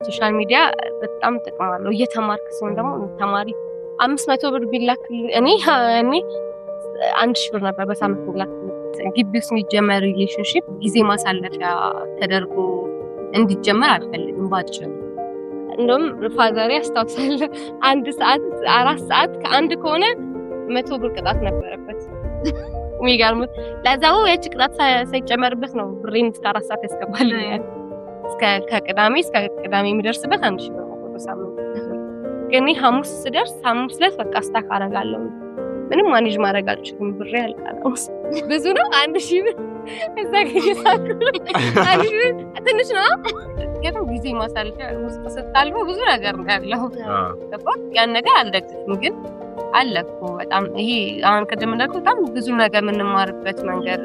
ሶሻል ሚዲያ በጣም ጥቅም አለው እየተማርክ ሲሆን ደግሞ ተማሪ 500 ብር ቢላክ እኔ 1000 ብር ነበር በሳምንት ቢላክ ግቢ ውስጥ የሚጀመር ሪሌሽንሺፕ ጊዜ ማሳለፊያ ተደርጎ እንዲጀመር አልፈልግም ባጭሩ እንደውም ፋዘር ያስታውሳል 1 ሰዓት 4 ሰዓት ከአንድ ከሆነ 100 ብር ቅጣት ነበረበት የሚገርምት ለዛው ያቺ ቅጣት ሳይጨመርበት ነው ብሬን እስከ 4 ሰዓት ያስገባልኛል እስከ ቅዳሜ የሚደርስበት 1000 ብር ነው በሳምንት ግን ሐሙስ ስደርስ ሐሙስ ዕለት በቃ ስታክ አደርጋለሁ ምንም ማኔጅ ማድረግ አልችልም ብሬ ያልቃለው ብዙ ነው 1000 ብር እዛ ከየሳኩ ትንሽ ነው ግን ጊዜ ማሳለፊያ ውስጥ ስታልፈው ብዙ ነገር እንዳለው ተባክ ያን ነገር አልደግፍም ግን አለኩ በጣም ይሄ አሁን ቅድም እንዳልኩት በጣም ብዙ ነገር የምንማርበት መንገድ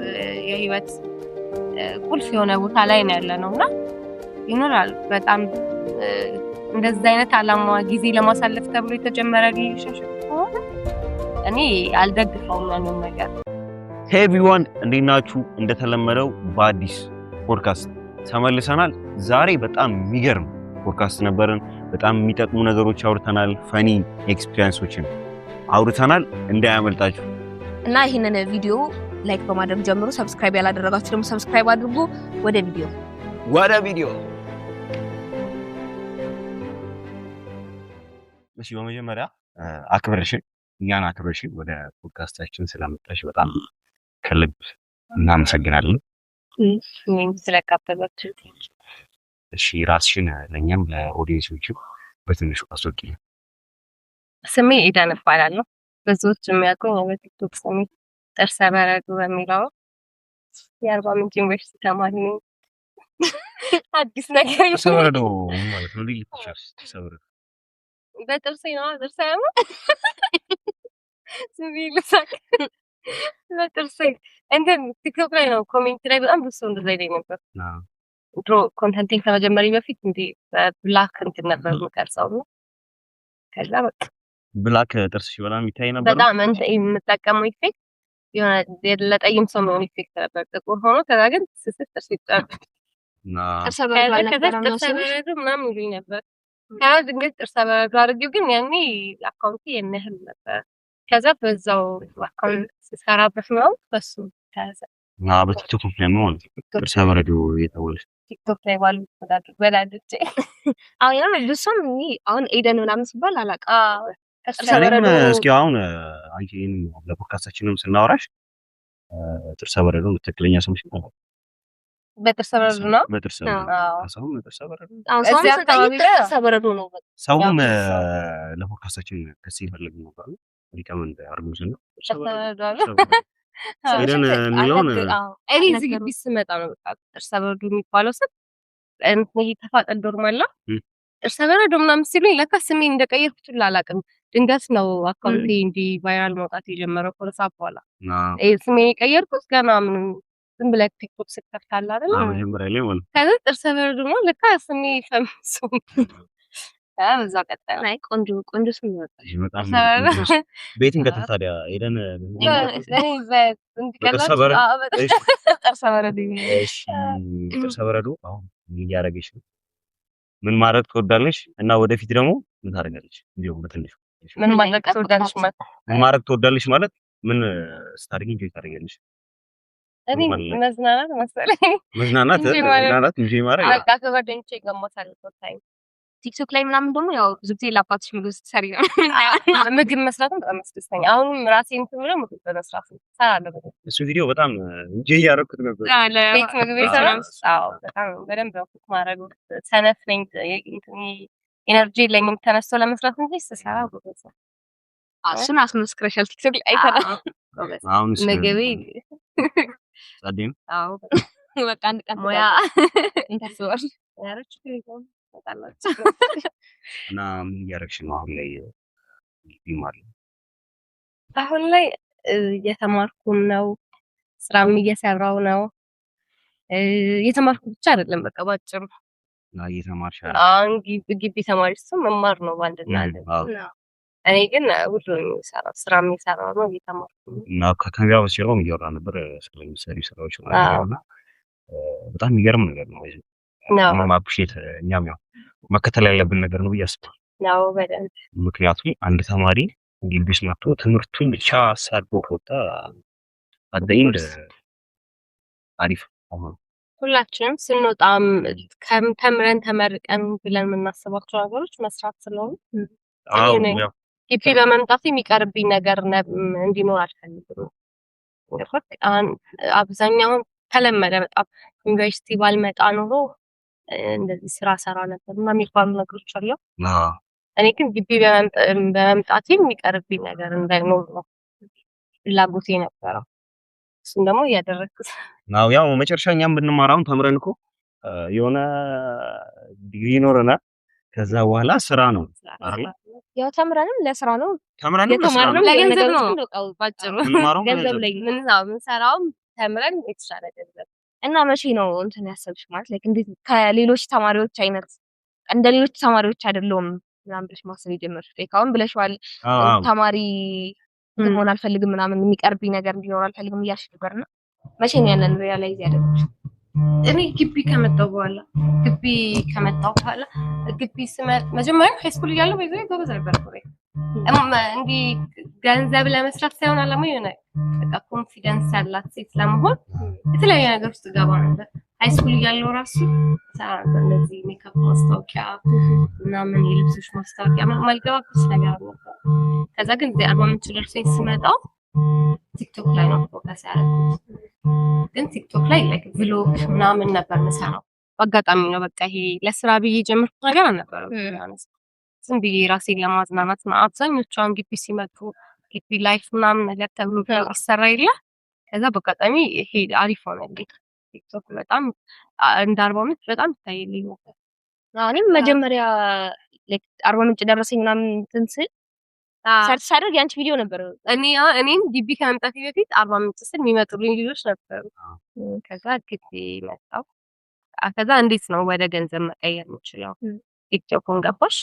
የህይወት ቁልፍ የሆነ ቦታ ላይ ነው ያለነውና ይኖራል በጣም እንደዚህ አይነት አላማ ጊዜ ለማሳለፍ ተብሎ የተጀመረ ሪሌሽንሺፕ እኔ አልደግፈውም ያንን ነገር Hey everyone እንዴት ናችሁ እንደተለመደው በአዲስ ፖድካስት ተመልሰናል ዛሬ በጣም የሚገርም ፖድካስት ነበርን በጣም የሚጠቅሙ ነገሮች አውርተናል ፈኒ ኤክስፒሪየንሶችን አውርተናል እንዳያመልጣችሁ እና ይሄንን ቪዲዮ ላይክ በማድረግ ጀምሩ ሰብስክራይብ ያላደረጋችሁ ደግሞ ሰብስክራይብ አድርጉ ወደ ቪዲዮ እሺ በመጀመሪያ እኛን አክብረሽን ወደ ፖድካስታችን ስለመጣሽ በጣም ከልብ እናመሰግናለን እኔም ስለጋበዛችሁ እሺ ራስሽን ለኛም ለኦዲየንሶችም በትንሹ አስወቂ ስሜ ኤደን እባላለሁ ብዙዎች የሚያውቁኝ በቲክቶክ ስሜ ጥርሰ በረዶ በሚለው የአርባ ምንጭ ዩኒቨርሲቲ ተማሪ ነኝ አዲስ ነገር ጥርሰ በረዶ ማለት ነው ልጅ ጥርሰ በረዶ በጥርሴ ነው ጥርሴ ነው ሲቪል ሳክ በጥርሴ እንትን ቲክቶክ ላይ ነው ኮሜንት ላይ በጣም ብዙ እንደዛ ይለኝ ነበር ድሮ ኮንተንቲንግ ከመጀመሪ በፊት እንዴ ብላክ እንትን ነበር የምቀርጸው ከዛ በቃ ብላክ ጥርስሽ በጣም ይታይ ነበር በጣም እንትን የምጠቀመው ኢፌክት የሆነ ለጠይም ሰው ነው ኢፌክት ነበር ጥቁር ሆኖ ከዛ ግን ስስት ጥርስ ይጣል ጥርስ በረዶ ምናምን ይሉኝ ነበር ከዛ ድንገት ጥርስ በረዶ አድርጌው ግን ያኔ አካውንቴ የነህል ነበር ከዛ በዛው አካውንት ስሰራበት ነው በሱ ተያዘ በቲክቶክ ላይ ነው ጥርስ በረዶ የታወቀ ቲክቶክ ላይ ባሉ ወዳጆቼ አሁን ብዙም አሁን ኤደን ምናምን ሲባል አላውቅም እስኪ አሁን አንቺን ለፖድካስታችንም ስናወራሽ ጥርስ በረዶ ትክክለኛ ስምሽ ነው በጥርስ በረዶ ነው በጥርስ በረዶ ሰውም ጥርስ በረዶ እዚህ አካባቢ ጥርስ በረዶ ነው ሰውም ለፖድካስታችን ከሲ ይፈልግ ነበር ሪከመንድ አርጉስ ነው ኤደን የሚለውን እኔ እዚህ ግቢ ስመጣ ነው በቃ ጥርስ በረዶ የሚባለው ስም እንትን ተፋጠል ዶርማላ ጥርስ በረዶ ምናምን ሲሉኝ ለካ ስሜ እንደቀየርኩት አላውቅም ድንገት ነው አካውንቴ እንዲ ቫይራል መውጣት የጀመረው ከዛ በኋላ ስሜ የቀየርኩት ገና ምንም ዝም ብለህ ቲክቶክ ስትከፍታል አይደል መጀመሪያ ላይ ማለት ከዛ ጥርስ በረዶ ነው ለካ ስሜ ፈምሱ በዛ ቀጣይ ላይ ቆንጆ ስም ይወጣል በጣም ቤቲንግ ከተታዲያ ኤደን ጥርስ በረዶ አሁን እያደረገሽ ነው ምን ማድረግ ትወዳለሽ እና ወደፊት ደግሞ ምን ታደርጋለሽ እንዴው በትንሹ ምን ማድረግ ትወዳለሽ ማለት ምን ስታርጊ እንጂ ታደርጋለሽ እኔ መዝናናት መሰለኝ መዝናናት እንጂ ማድረግ በቃ ከጓደኞቼ ጋር ማሳለፍ ታይም ቲክቶክ ላይ ምናምን ደግሞ ያው ብዙ ጊዜ ለአባትሽ ምግብ ስትሰሪ ነው ምግብ መስራት በጣም ያስደስተኛል አሁን ራሴን ትምለው ምግብ መስራት ሰራለሁ እሱ ቪዲዮ በጣም እንጂ ያረኩት ነበር ቤት ምግብ ሰራው በጣም በደንብ ነው ማድረግ ሰነፍ ነኝ ኢነርጂ ለኝም ተነስቶ ለመስራት እንጂ ስሰራ ጎበዝ እሱን አስመስክረሻል ቲክቶክ ላይ አይተና አሁን ምግብ ጻድም በቃ አንድ ቀን ሙያ እንታስባል ያረች እና ምን እያደረግሽ ነው አሁን ላይ ይማር አሁን ላይ እየተማርኩም ነው ስራም እየሰራው ነው እየተማርኩ ብቻ አይደለም በቃ ባጭሩ እየተማርሽ አሁን ግቢ ተማሪ እሱም መማር ነው ባንድና እኔ ግን ሁሉም የሚሰራው ስራም የሚሰራው ነው እየተማርኩ እና ከካሜራ በስተጀርባም እያወራ ነበር ስለሚሰሪ ስራዎች ማለት ነውና በጣም የሚገርም ነገር ነው ማፕሼት እኛም ያው መከተል ያለብን ነገር ነው ብዬ አስባለሁ። ነው በደንብ ምክንያቱም አንድ ተማሪ ግቢ ውስጥ መጥቶ ትምህርቱን ብቻ አሳድጎ ከወጣ አደይንድ አሪፍ አሁን ሁላችንም ስንወጣም ተምረን ተመርቀን ብለን የምናስባቸው ነገሮች መስራት ስለሆነ ግቢ በመምጣት የሚቀርብኝ ነገር እንዲኖር አልፈልግም። አብዛኛውን ተለመደ በጣም ዩኒቨርሲቲ ባልመጣ ኖሮ እንደዚህ ስራ ሰራ ነበር እና የሚባሉ ነገሮች አሉ። እኔ ግን ግቢ በመምጣት የሚቀርብኝ ነገር እንዳይኖር ነው ፍላጎቴ ነበረው። እሱም ደግሞ እያደረግኩት ነው። ያው መጨረሻ እኛም ብንማራውን ተምረን እኮ የሆነ ዲግሪ ይኖረናል። ከዛ በኋላ ስራ ነው አይደል? ያው ተምረንም ለስራ ነው የተማርነው ለገንዘብ ነው። ባጭሩ ገንዘብ ላይ ምንሰራውም ተምረን የተሻለ ገንዘብ እና መቼ ነው እንትን ያሰብሽ ማለት ላይ እንዴት ከሌሎች ተማሪዎች አይነት እንደ ሌሎች ተማሪዎች አይደለም ምናምን ብለሽ ማሰብ የጀመርሽ? አሁን ብለሽዋል ተማሪ መሆን አልፈልግም ምናምን የሚቀርብኝ ነገር እንዲኖር አልፈልግም እያልሽ ነበርና መቼ ነው ያንን ሪያላይዝ ያደረግሽ? እኔ ግቢ ከመጣሁ በኋላ ግቢ ስመጣ መጀመሪያ ሃይስኩል እያለሁ በዚህ ጎበዝ ነበርኩ። እንዲህ ገንዘብ ለመስራት ሳይሆን አላማ የሆነ በቃ ኮንፊደንስ ያላት ሴት ለመሆን የተለያየ ነገር ውስጥ ገባ ነበር። ሃይስኩል እያለሁ ራሱ ሰራ ነበር እንደዚህ ሜካፕ ማስታወቂያ ምናምን የልብሶች ማስታወቂያ ማልገባበት ነገር ነበር። ከዛ ግን እዚህ አርባ ምንጭ ደርሰኝ ስመጣ ቲክቶክ ላይ ነው ፎከስ ያደረኩት። ግን ቲክቶክ ላይ ላይክ ቭሎግ ምናምን ነበር የምሰራው። በአጋጣሚ ነው በቃ ይሄ ለስራ ብዬ ጀመርኩት ነገር አልነበረም። ዝም ብዬ ራሴን ለማዝናናት ነው። አብዛኞቹ አሁን ግቢ ሲመጡ ግቢ ላይፍ ምናምን ነገር ተብሎ ይሰራ የለ። ከዛ በአጋጣሚ ይሄ አሪፍ ሆነልኝ። ቲክቶክ በጣም እንደ አርባ ምንጭ በጣም ይታይልኝ ነበር። እኔም መጀመሪያ አርባ ምንጭ ደረሰኝ ምናምን እንትን ስል ሰርች ሳደርግ ያንቺ ቪዲዮ ነበር። እኔም ግቢ ከመምጣቴ በፊት አርባ ምንጭ ስል የሚመጡልኝ ልጆች ነበሩ። ከዛ ግቢ መጣሁ። ከዛ እንዴት ነው ወደ ገንዘብ መቀየር የምችለው? ቲክቶክን ገባሽ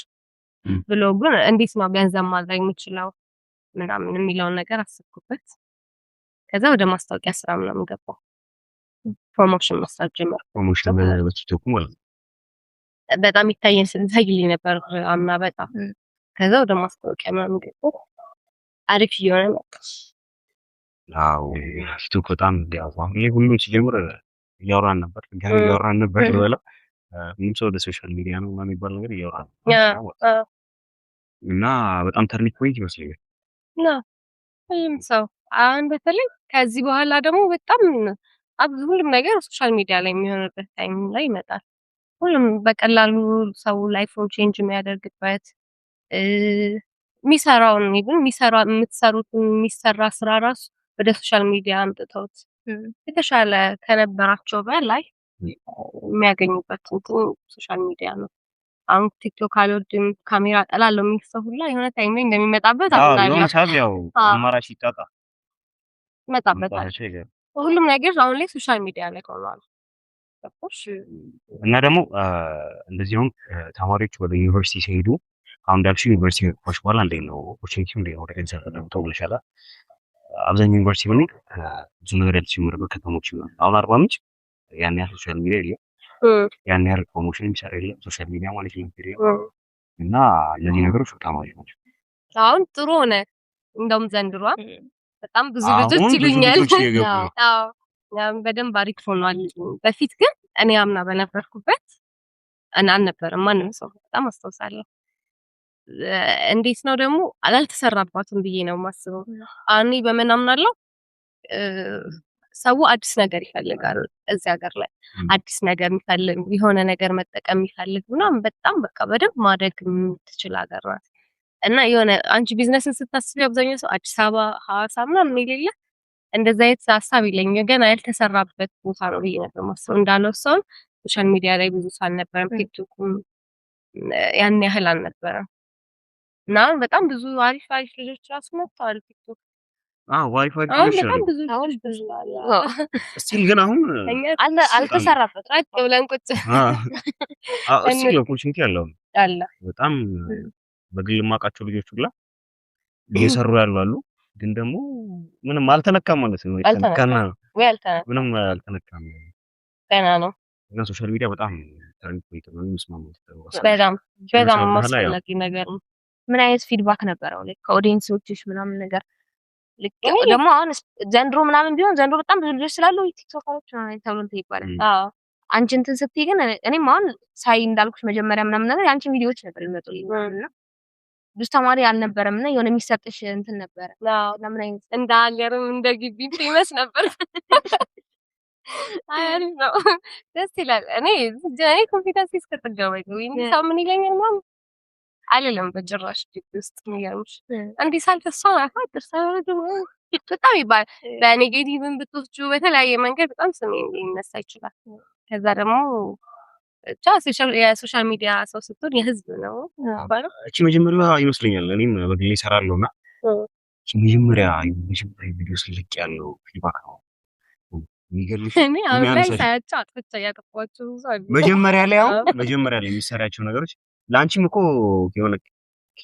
ብሎጉን እንዴት ነው ገንዘብ ማድረግ የምችለው ምናምን የሚለውን ነገር አስብኩበት። ከዛ ወደ ማስታወቂያ ስራ ምናምን ገባሁ። ፕሮሞሽን መስራት ጀመርኩ። ፕሮሞሽን በቲክቶክ ማለት በጣም ይታይልኝ ነበር አምና በጣም። ከዛ ወደ ማስታወቂያ ምናምን ገባሁ። አሪፍ እየሆነ መጣ። አዎ ቲክቶክ በጣም ያው አሁን ላይ ሁሉም ሲጀምር እያወራን ነበር ብለው ምንም ሰው ወደ ሶሻል ሚዲያ ነው የሚባል ነገር እያወራን እና በጣም ተርኒንግ ፖይንት ይመስለኛል። ሁሉም ሰው አሁን በተለይ ከዚህ በኋላ ደግሞ በጣም ሁሉም ነገር ሶሻል ሚዲያ ላይ የሚሆንበት ታይም ላይ ይመጣል። ሁሉም በቀላሉ ሰው ላይፉን ቼንጅ የሚያደርግበት የሚሰራውን የሚሰራ ስራ ራሱ ወደ ሶሻል ሚዲያ አምጥተውት የተሻለ ከነበራቸው በላይ የሚያገኙበት ሶሻል ሚዲያ ነው። አሁን ቲክቶክ አልወድም ካሜራ ጠላለሁ የሚል ሰው ሁላ የሆነ ታይም ላይ እንደሚመጣበት የሆነ ሰዓት ያው አማራጭ ሲጣጣ ይመጣበታል። ሁሉም ነገር አሁን ላይ ሶሻል ሚዲያ ላይ ሆኗል። እና ደግሞ እንደዚሁም ተማሪዎች ወደ ዩኒቨርሲቲ ሲሄዱ አሁን እንዳልሽው ዩኒቨርሲቲ ከቆሽ በኋላ እንዴት ነው ኦፖርቹኒቲው እንዴት ነው ወደ ገንዘብ ተጠምተው ብለሻል። አብዛኛው ዩኒቨርሲቲ ሆነ ብዙ ነገር ያልተጀመረበት ከተሞች ነው። አሁን አርባ ምንጭ ያን ያህል ሶሻል ሚዲያ የለም፣ ያን ያህል ፕሮሞሽን የሚሰራ የለም ሶሻል ሚዲያ ማለት ነው። እና እነዚህ ነገሮች በጣም አሪፍ ናቸው። አሁን ጥሩ ሆነ። እንደውም ዘንድሮ በጣም ብዙ ልጆች ይሉኛል። አዎ በደንብ አሪፍ ሆኗል። በፊት ግን እኔ አምና በነበርኩበት አልነበረም ማንም ሰው በጣም አስታውሳለሁ። እንዴት ነው ደግሞ አልተሰራባትም ብዬ ነው የማስበው። እኔ በምን አምናለሁ ሰው አዲስ ነገር ይፈልጋል። እዚህ ሀገር ላይ አዲስ ነገር የሚፈልግ የሆነ ነገር መጠቀም የሚፈልግ ምናምን በጣም በቃ በደንብ ማድረግ የምትችል ሀገር ናት። እና የሆነ አንቺ ቢዝነስን ስታስቢ አብዛኛው ሰው አዲስ አበባ፣ ሐዋሳ ምናምን የሌለ እንደዛ አይነት ሀሳብ የለኝም። ገና ያልተሰራበት ቦታ ነው ብዬ ነበር የማስበው። እንዳለው ሰው ሶሻል ሚዲያ ላይ ብዙ ሰው አልነበረም። ቲክቶክም ያን ያህል አልነበረም። እና በጣም ብዙ አሪፍ ልጆች ራሱ መጥተዋል ቲክቶክ። ዋይፋይ በጣም ብዙ ስቲል ግን አሁን አልተሰራበት ራቅ ብለን ቁጭ ስቲል ኦፖርቹኒቲ አለ በጣም በግል ማቃቸው ልጆች ሁላ እየሰሩ ያሉ አሉ። ግን ደግሞ ምንም አልተነካም ማለት ነው። ምንም አልተነካም ገና ነው። እና ሶሻል ሚዲያ በጣም ተርኒንግ ፖይንት ነው የሚስማማው። በጣም አስፈላጊ ነገር ነው። ምን አይነት ፊድባክ ነበረው like ከኦዲየንሶችሽ ምናምን ነገር ደግሞ አሁን ዘንድሮ ምናምን ቢሆን ዘንድሮ በጣም ብዙ ልጆች ስላሉ ቲክቶከሮች ምናምን ተብሎ እንትን ይባላል። አንቺ እንትን ስትይ ግን እኔም አሁን ሳይ እንዳልኩሽ መጀመሪያ ምናምን ነገር የአንቺን ቪዲዮዎች ነበር የሚመጡልኝ እና ብዙ ተማሪ አልነበረም እና የሆነ የሚሰጥሽ እንትን ነበረ። ለምን አይነት እንደ ሀገርም እንደ ግቢ ፌመስ ነበር። አሪፍ ነው፣ ደስ ይላል። እኔ ኮንፊደንስ እስከጠገበ ወይ ሰው ምን ይለኛል ምናምን አልልም በጭራሽ። ግቢ ውስጥ የሚገርምሽ እንዲህ ሳልፈሷ አፋጥር ሳይወዱ በጣም ይባል በኔጌቲቭን ብትወስጂው በተለያየ መንገድ በጣም ስሜ ሊነሳ ይችላል። ከዛ ደግሞ የሶሻል ሚዲያ ሰው ስትሆን የህዝብ ነው ባለው እቺ መጀመሪያ ይመስለኛል እኔም በግሌ እሰራለሁና መጀመሪያ ቪዲዮ ስለቅ ያለው ፊድባክ ነው የሚገልሽ። እኔ አሁን ላይ ሳያቸው አጥፍቻ ያጠፋቸው መጀመሪያ ላይ የሚሰራቸው ነገሮች ለአንቺም እኮ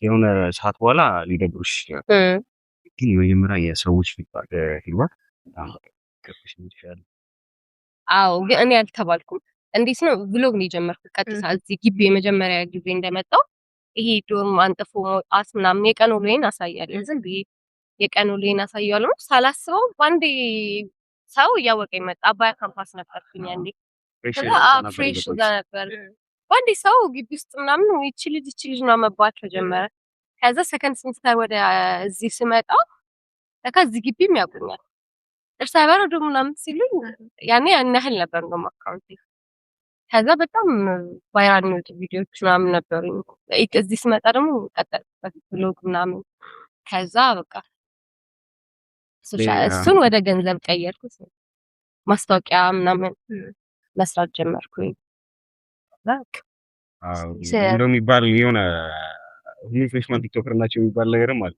የሆነ ሰዓት በኋላ ሊደብሩሽ ይችላል። ግን የመጀመሪያ የሰዎች ፊድባክ በጣም ከፍሽ ይችላል። አዎ ግን እኔ አልተባልኩም። እንዴት ነው ብሎግ ነው የጀመርኩት ቀጥታ እዚህ ግቢ የመጀመሪያ ጊዜ እንደመጣው ይሄ ዶርም አንጥፎ መውጣት ምናምን የቀን ውሎዬን አሳያለሁ። ዝም ብዬ የቀን ውሎዬን አሳያለሁ። ሳላስበው ባንዴ ሰው እያወቀኝ መጣ። አባያ ካምፓስ ነበርኩኝ አንዴ ፍሬሽ እዛ ነበር። ባንዴ ሰው ግቢ ውስጥ ምናምን ይቺ ልጅ ነው መባል ተጀመረ። ከዛ ሰከንድ ሴሚስተር ወደ እዚህ ስመጣ ለካ እዚህ ግቢም ያውቁኛል። እርሳ በረዶ ምናምን ሲሉኝ ያኔ ያን ያህል ነበር ነው አካውንቴ። ከዛ በጣም ቫይራል ነው ቪዲዮዎች ምናምን ነበሩኝ። እዚህ ስመጣ ደግሞ ቀጠልኩበት ብሎግ ምናምን። ከዛ በቃ እሱን ወደ ገንዘብ ቀየርኩት። ማስታወቂያ ምናምን መስራት ጀመርኩኝ። እንደው የሚባል የሆነ ሁሉ ፍሬሽማን ቲክቶከር ናቸው የሚባል ነገርም አለ።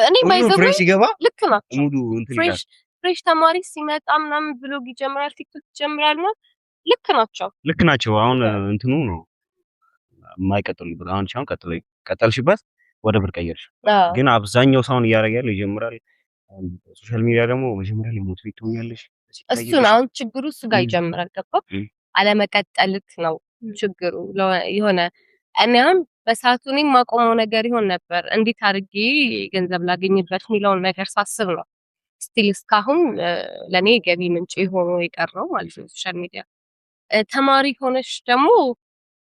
እኔ ማይዘው ፍሬሽ ሲገባ ልክ ነው ሙሉ እንትን ይላል። ፍሬሽ ተማሪ ሲመጣ ምናምን ብሎግ ይጀምራል፣ ቲክቶክ ይጀምራል ነው። ልክ ናቸው። አሁን እንትኑ ነው የማይቀጥሉበት። አሁን ቻው ቀጠልሽበት ወደ ብር ቀየርሽ። ግን አብዛኛው ሰውን እያደረገ ያለው ይጀምራል። ሶሻል ሚዲያ ደግሞ መጀመሪያ ላይ ሞቲቬት ትሆኛለሽ። እሱን አሁን ችግሩ እሱ ጋር ይጀምራል። ገባ አለመቀጠልት ነው ችግሩ። የሆነ እኔ አሁን በሰዓቱ እኔም ማቆመው ነገር ይሆን ነበር እንዴት አድርጌ ገንዘብ ላገኝበት የሚለውን ነገር ሳስብ ነው ስቲል እስካሁን ለኔ ገቢ ምንጭ ሆኖ የቀረው ማለት ነው ሶሻል ሚዲያ። ተማሪ ሆነሽ ደግሞ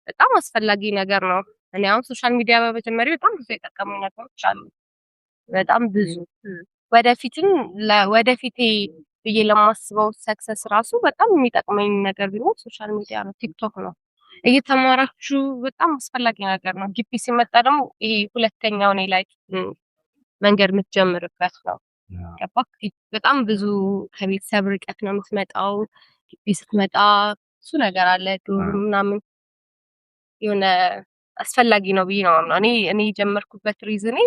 በጣም አስፈላጊ ነገር ነው። እኔ አሁን ሶሻል ሚዲያ በመጀመሪያ በጣም ብዙ የጠቀሙ ነገሮች አሉ። በጣም ብዙ ወደፊቴ ብዬ ለማስበው ሰክሰስ ራሱ በጣም የሚጠቅመኝ ነገር ቢኖር ሶሻል ሚዲያ ነው፣ ቲክቶክ ነው። እየተማራችሁ በጣም አስፈላጊ ነገር ነው። ግቢ ሲመጣ ደግሞ ይሄ ሁለተኛው እኔ ላይ መንገድ የምትጀምርበት ነው። ገባክ? በጣም ብዙ ከቤተሰብ ርቀት ነው የምትመጣው። ግቢ ስትመጣ እሱ ነገር አለ ዶር ምናምን የሆነ አስፈላጊ ነው ብዬ ነው እኔ የጀመርኩበት ሪዝኔ።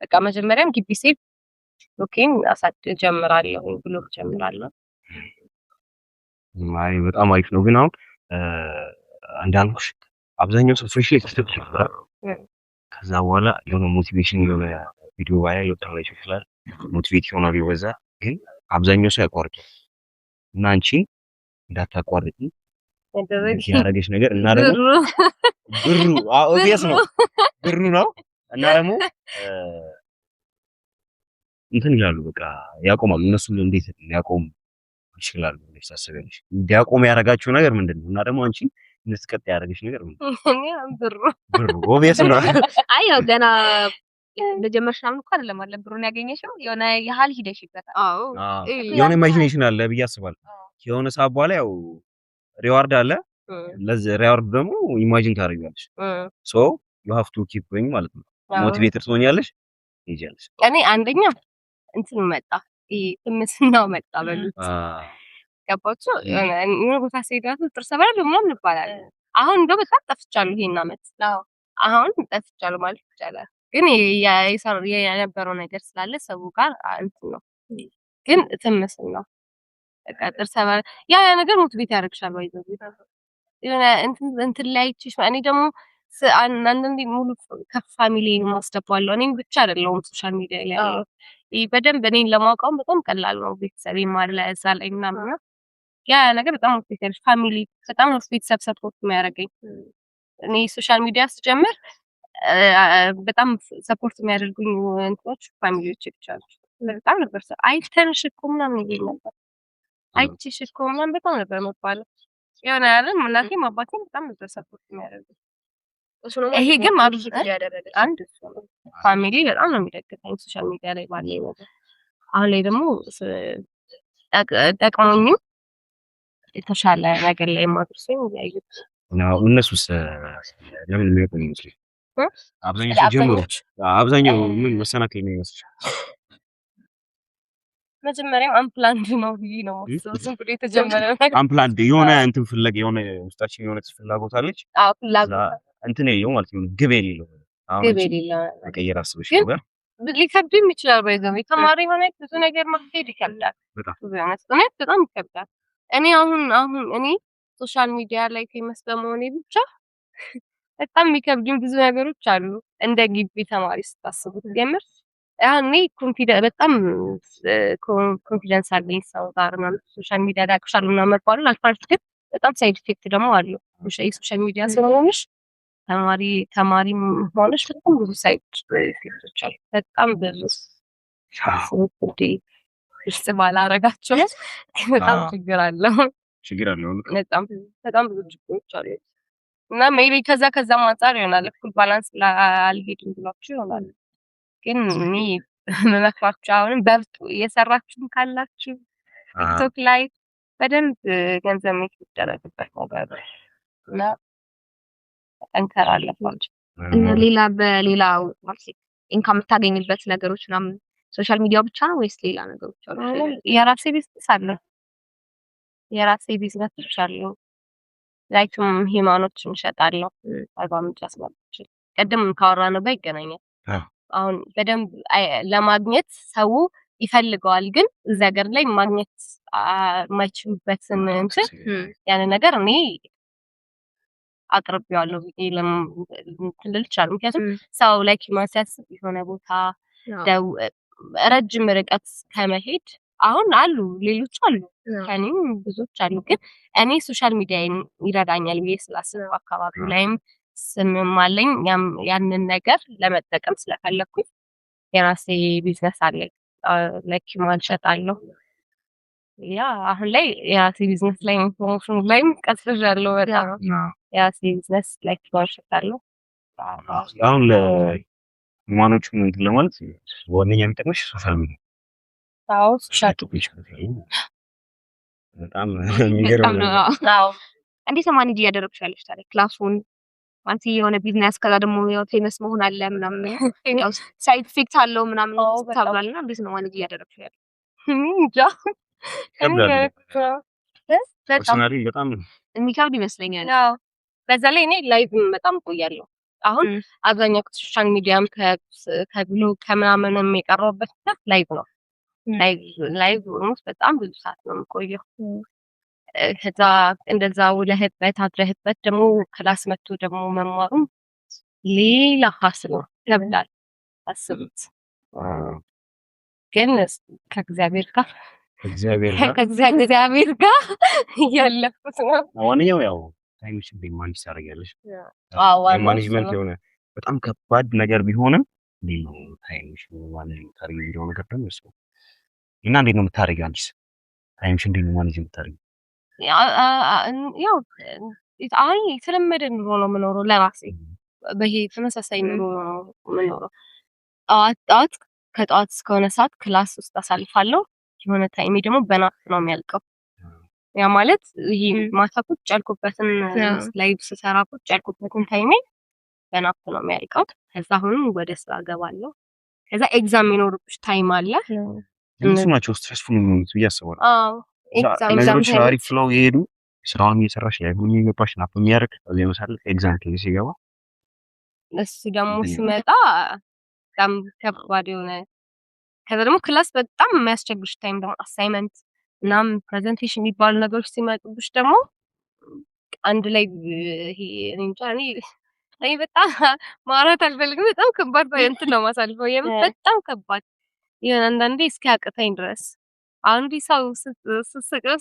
በቃ መጀመሪያም ግቢ ሴት ኦኬን ጀምራለሁ ብሎግ ጀምራለሁ። አይ በጣም አሪፍ ነው። ግን አሁን እንዳልኩሽ አብዛኛው ሰው ፍሬሽ ላይ ተስተካክሏል። ከዛ በኋላ የሆነ ሞቲቬሽን የሆነ ቪዲዮ ባይ ወጣው ላይ ይችላል ሞቲቬት ይሆናል ይወዛ። ግን አብዛኛው ሰው ያቋርጣል እና አንቺ እንዳታቋርጪ ያደረገሽ ነገር እና ደግሞ ብሩ ኦብቪየስ ነው ብሩ ነው እና ደግሞ እንትን ይላሉ በቃ ያቆማሉ። እነሱ እንዴት ያቆሙ ይችላሉ ብለሽ ታስቢያለሽ? እንዲያቆሙ ያደረጋቸው ነገር ምንድነው? እና ደግሞ አንቺ እንድትቀጥ ያደረገሽ ነገር ምንድነው? ብሩ ኦብቪየስ ነው። አይ ያው ገና እንደጀመርሽ ምናምን እኮ አይደለም አለ ብሩን ያገኘሽው የሆነ ያህል ሂደሽበታል። የሆነ ኢማጂኔሽን አለ ብዬ አስባለሁ። የሆነ ሰዓት በኋላ ያው ሪዋርድ አለ። ለዚህ ሪዋርድ ደግሞ ኢማጂን ታደርጊያለሽ። ሶ ዩ ሃቭ ቱ ኪፕ ጎይንግ ማለት ነው። ሞቲቬተር ትሆኛለሽ፣ ይጃለሽ። እኔ አንደኛ እንትን መጣ ትምስናው መጣ በሉት ገባችሁ? የሆነ ቦታ ስሄዳቱ ጥርስ በላል ምናምን እንባላለን። አሁን እንደው በጣም ጠፍቻለሁ። ይሄን አመት አሁን ጠፍቻለሁ ማለት ይቻላል። ግን የነበረው ነገር ስላለ ሰው ጋር እንትን ነው። ግን ትምስናው በቃ ጥርስ በላ ያ ነገር ሞቲቬት ያደርግሻል። ባይዘው የሆነ እንትን ላይ እቺሽ እኔ ደግሞ አንዳንዴ ሙሉ ከፋሚሊን ማስደባለሁ። እኔም ብቻ አይደለሁም ሶሻል ሚዲያ ላይ ያለው በደንብ እኔን ለማውቀው በጣም ቀላል ነው። ቤተሰቤም አለ እዛ ላይ ምናምን ያ ነገር በጣም ሞቲቬት ፋሚሊ በጣም ነው ቤተሰብ ሰፖርት የሚያደርገኝ። እኔ ሶሻል ሚዲያ ስጀምር በጣም ሰፖርት የሚያደርጉኝ እንትኖች ፋሚሊዎች ብቻ ናቸው። በጣም ነበር አይተንሽ እኮ ምናምን ይለኝ ነበር። አይቼሽ እኮ ምናምን በጣም ነበር የምባለው። የሆነ ያለን እናቴም አባቴም በጣም ነበር ሰፖርት የሚያደርጉኝ። ይሄ ግን ማለት አንድ ፋሚሊ በጣም ነው የሚደግፈኝ ሶሻል ሚዲያ ላይ ባለኝ ነገር። አሁን ላይ ደግሞ ጠቅሞኝም የተሻለ ነገር ላይ ማድረስኝ ያዩት ነው። እነሱስ ለምን የሚያውቁ ይመስላል? አብዛኛው ሲጀምሩ አብዛኛው ምን መሰናከል ነው ይመስላል? መጀመሪያም አንፕላንድ ነው ብዬ ነው ዝም ብሎ የተጀመረ ነገር አንፕላንድ የሆነ እንትን ፍለግ የሆነ ውስጣችን የሆነ ፍላጎት አለች። አዎ ፍላጎት እንትን ነው ማለት ነው። ግብ የሌለው መቀየር አስበሽ ነበር? ሊከብድም ይችላል። ባይዘው ተማሪ ሆነ ብዙ ነገር ማስኬድ ይከብዳል። በጣም ይከብዳል። እኔ አሁን እኔ ሶሻል ሚዲያ ላይ ፌመስ በመሆኔ ብቻ በጣም የሚከብዱኝ ብዙ ነገሮች አሉ። እንደ ግቢ ተማሪ ስታስቡት ጀምር ያኔ በጣም ኮንፊደንስ አለኝ ሰው ጋር ማለት ሶሻል ሚዲያ ላይ አቅሻለሁ እና መባሉን አልፈራችም። በጣም ሳይድ ኢፌክት ደግሞ አለው። ሶሻል ሚዲያ ስለሆነሽ ተማሪ ሆነሽ በጣም ብዙ ሳይድ ኢፌክቶች አሉ። በጣም ብዙ ውስጥ ባላረጋቸው በጣም ችግር አለው። በጣም ብዙ ችግሮች አሉ እና ሜቢ ከዛ አንፃር ይሆናል እኩል ባላንስ አልሄድም ብሏችሁ ይሆናል። ግን እኔ መመክራችሁ አሁንም በርቱ፣ እየሰራችሁም ካላችሁ ቲክቶክ ላይ በደንብ ገንዘብ የሚደረግበት ነገር እና ጠንከር አለባችሁ። ሌላ በሌላው ማለት ኢንካም የምታገኝበት ነገሮች ምናምን ሶሻል ሚዲያው ብቻ ነው ወይስ ሌላ ነገሮች አሉ? የራሴ ቢዝነስ አለ። የራሴ ቢዝነስ አለ። ላይክም ሃይማኖችን እሸጣለሁ። አርባ ምንጭ አስመጥቼ ቀደም ካወራነው ጋር ይገናኛል። አሁን በደንብ ለማግኘት ሰው ይፈልገዋል፣ ግን እዚህ ሀገር ላይ ማግኘት የማይችሉበትን እንትን ያን ነገር እኔ አቅርቤዋለሁ ብዬ ልል እችላለሁ። ምክንያቱም ሰው ላይ ሲያስብ የሆነ ቦታ ረጅም ርቀት ከመሄድ አሁን አሉ ሌሎች አሉ ከኔም ብዙዎች አሉ፣ ግን እኔ ሶሻል ሚዲያን ይረዳኛል ብዬ ስላስብ አካባቢው ላይም ስምም አለኝ ያንን ነገር ለመጠቀም ስለፈለኩኝ የራሴ ቢዝነስ አለኝ። ላይክ ማልሸጣለሁ ያ አሁን ላይ የራሴ ቢዝነስ ላይ ፕሮሞሽን ላይ ቀጥሬያለሁ። በጣም የራሴ ቢዝነስ ላይክ ማልሸጣለሁ። አሁን ለማኖቹ ለማለት ዋነኛ የሚጠቅምሽ ሶሻል ሚዲያ አዎ ሶሻል በጣም የሚገርም ነው። አዎ እንዴት ማኔጅ እያደረግሽ ያለሽ ታዲያ ክላሱን ማለት የሆነ ቢዝነስ ከዛ ደግሞ ያው ፌመስ መሆን አለ ምናምን ያው ሳይድ ኢፌክት አለው ምናምን ተብሏልና እንዴት ነው ማኔጅ እያደረግሽ ያለሽ? እንጃ ፐርሰናሊ በጣም የሚከብድ ይመስለኛል። አዎ በዛ ላይ እኔ ላይቭ በጣም ቆያለሁ። አሁን አብዛኛው ሶሻል ሚዲያም ከብሎግ ከምናምንም የቀረበበት ላይቭ ነው። ላይቭ በጣም ብዙ ሰዓት ነው የምቆየው። ከዛ እንደዛ ውለህበት አድረህበት ደግሞ ክላስ መጥቶ ደግሞ መማሩም ሌላ ሀስብ ነው፣ ይከብዳል። አስቡት። ግን ከእግዚአብሔር ጋር እያለፍኩት ነው። ዋነኛው ያው ታይምሽን ማኔጅ ታደርጊያለሽ። ማኔጅመንት የሆነ በጣም ከባድ ነገር ቢሆንም እንዴት ነው ታይምሽን ማኔጅ ታደርጊው የሚለው ነገር ደግሞ እሱ እና እንዴት ነው የምታደርጊው? አንቺስ ታይምሽን እንዴት ነው ማኔጅ የምታደርጊው? ያው አይ የተለመደ ኑሮ ነው የምኖረው ለራሴ በይሄ ተመሳሳይ ኑሮ ነው የምኖረው። ከጠዋት እስከሆነ ሰዓት ክላስ ውስጥ አሳልፋለሁ። የሆነ ታይሜ ደግሞ በናፕ ነው የሚያልቀው። ያ ማለት ይሄ ማታ ቁጭ ያልኩበትን ላይቭ ስሰራ ቁጭ ያልኩበትን ታይሜ በናፕ ነው የሚያልቀው። ከዛ አሁን ወደ ስራ ገባለሁ። ከዛ ኤግዛም የሚኖርብሽ ታይም አለ። እነሱ ናቸው ስትሬስፉል የሚሆኑት ብዬ አስባለሁ። አዎ ነገሮች አሪፍ ፍሎው ይሄዱ ስራውን እየሰራሽ ላይ ሆኜ ገባሽ ናፕ የሚያደርግ እዚህ መሳል ኤግዛም ኬዝ ሲገባ እሱ ደግሞ ሲመጣ በጣም ከባድ የሆነ ከዛ ደግሞ ክላስ በጣም የሚያስቸግርሽ ታይም ደግሞ አሳይመንት እናም ፕሬዘንቴሽን የሚባሉ ነገሮች ሲመጡብሽ ደግሞ አንድ ላይ ይሄ እንጃ እኔ በጣም ማውራት አልፈልግም። በጣም ከባድ እንትን ነው ማሳልፈው። በጣም ከባድ ይሄን አንዳንዴ እስኪያቅተኝ ድረስ አንዲ ሰው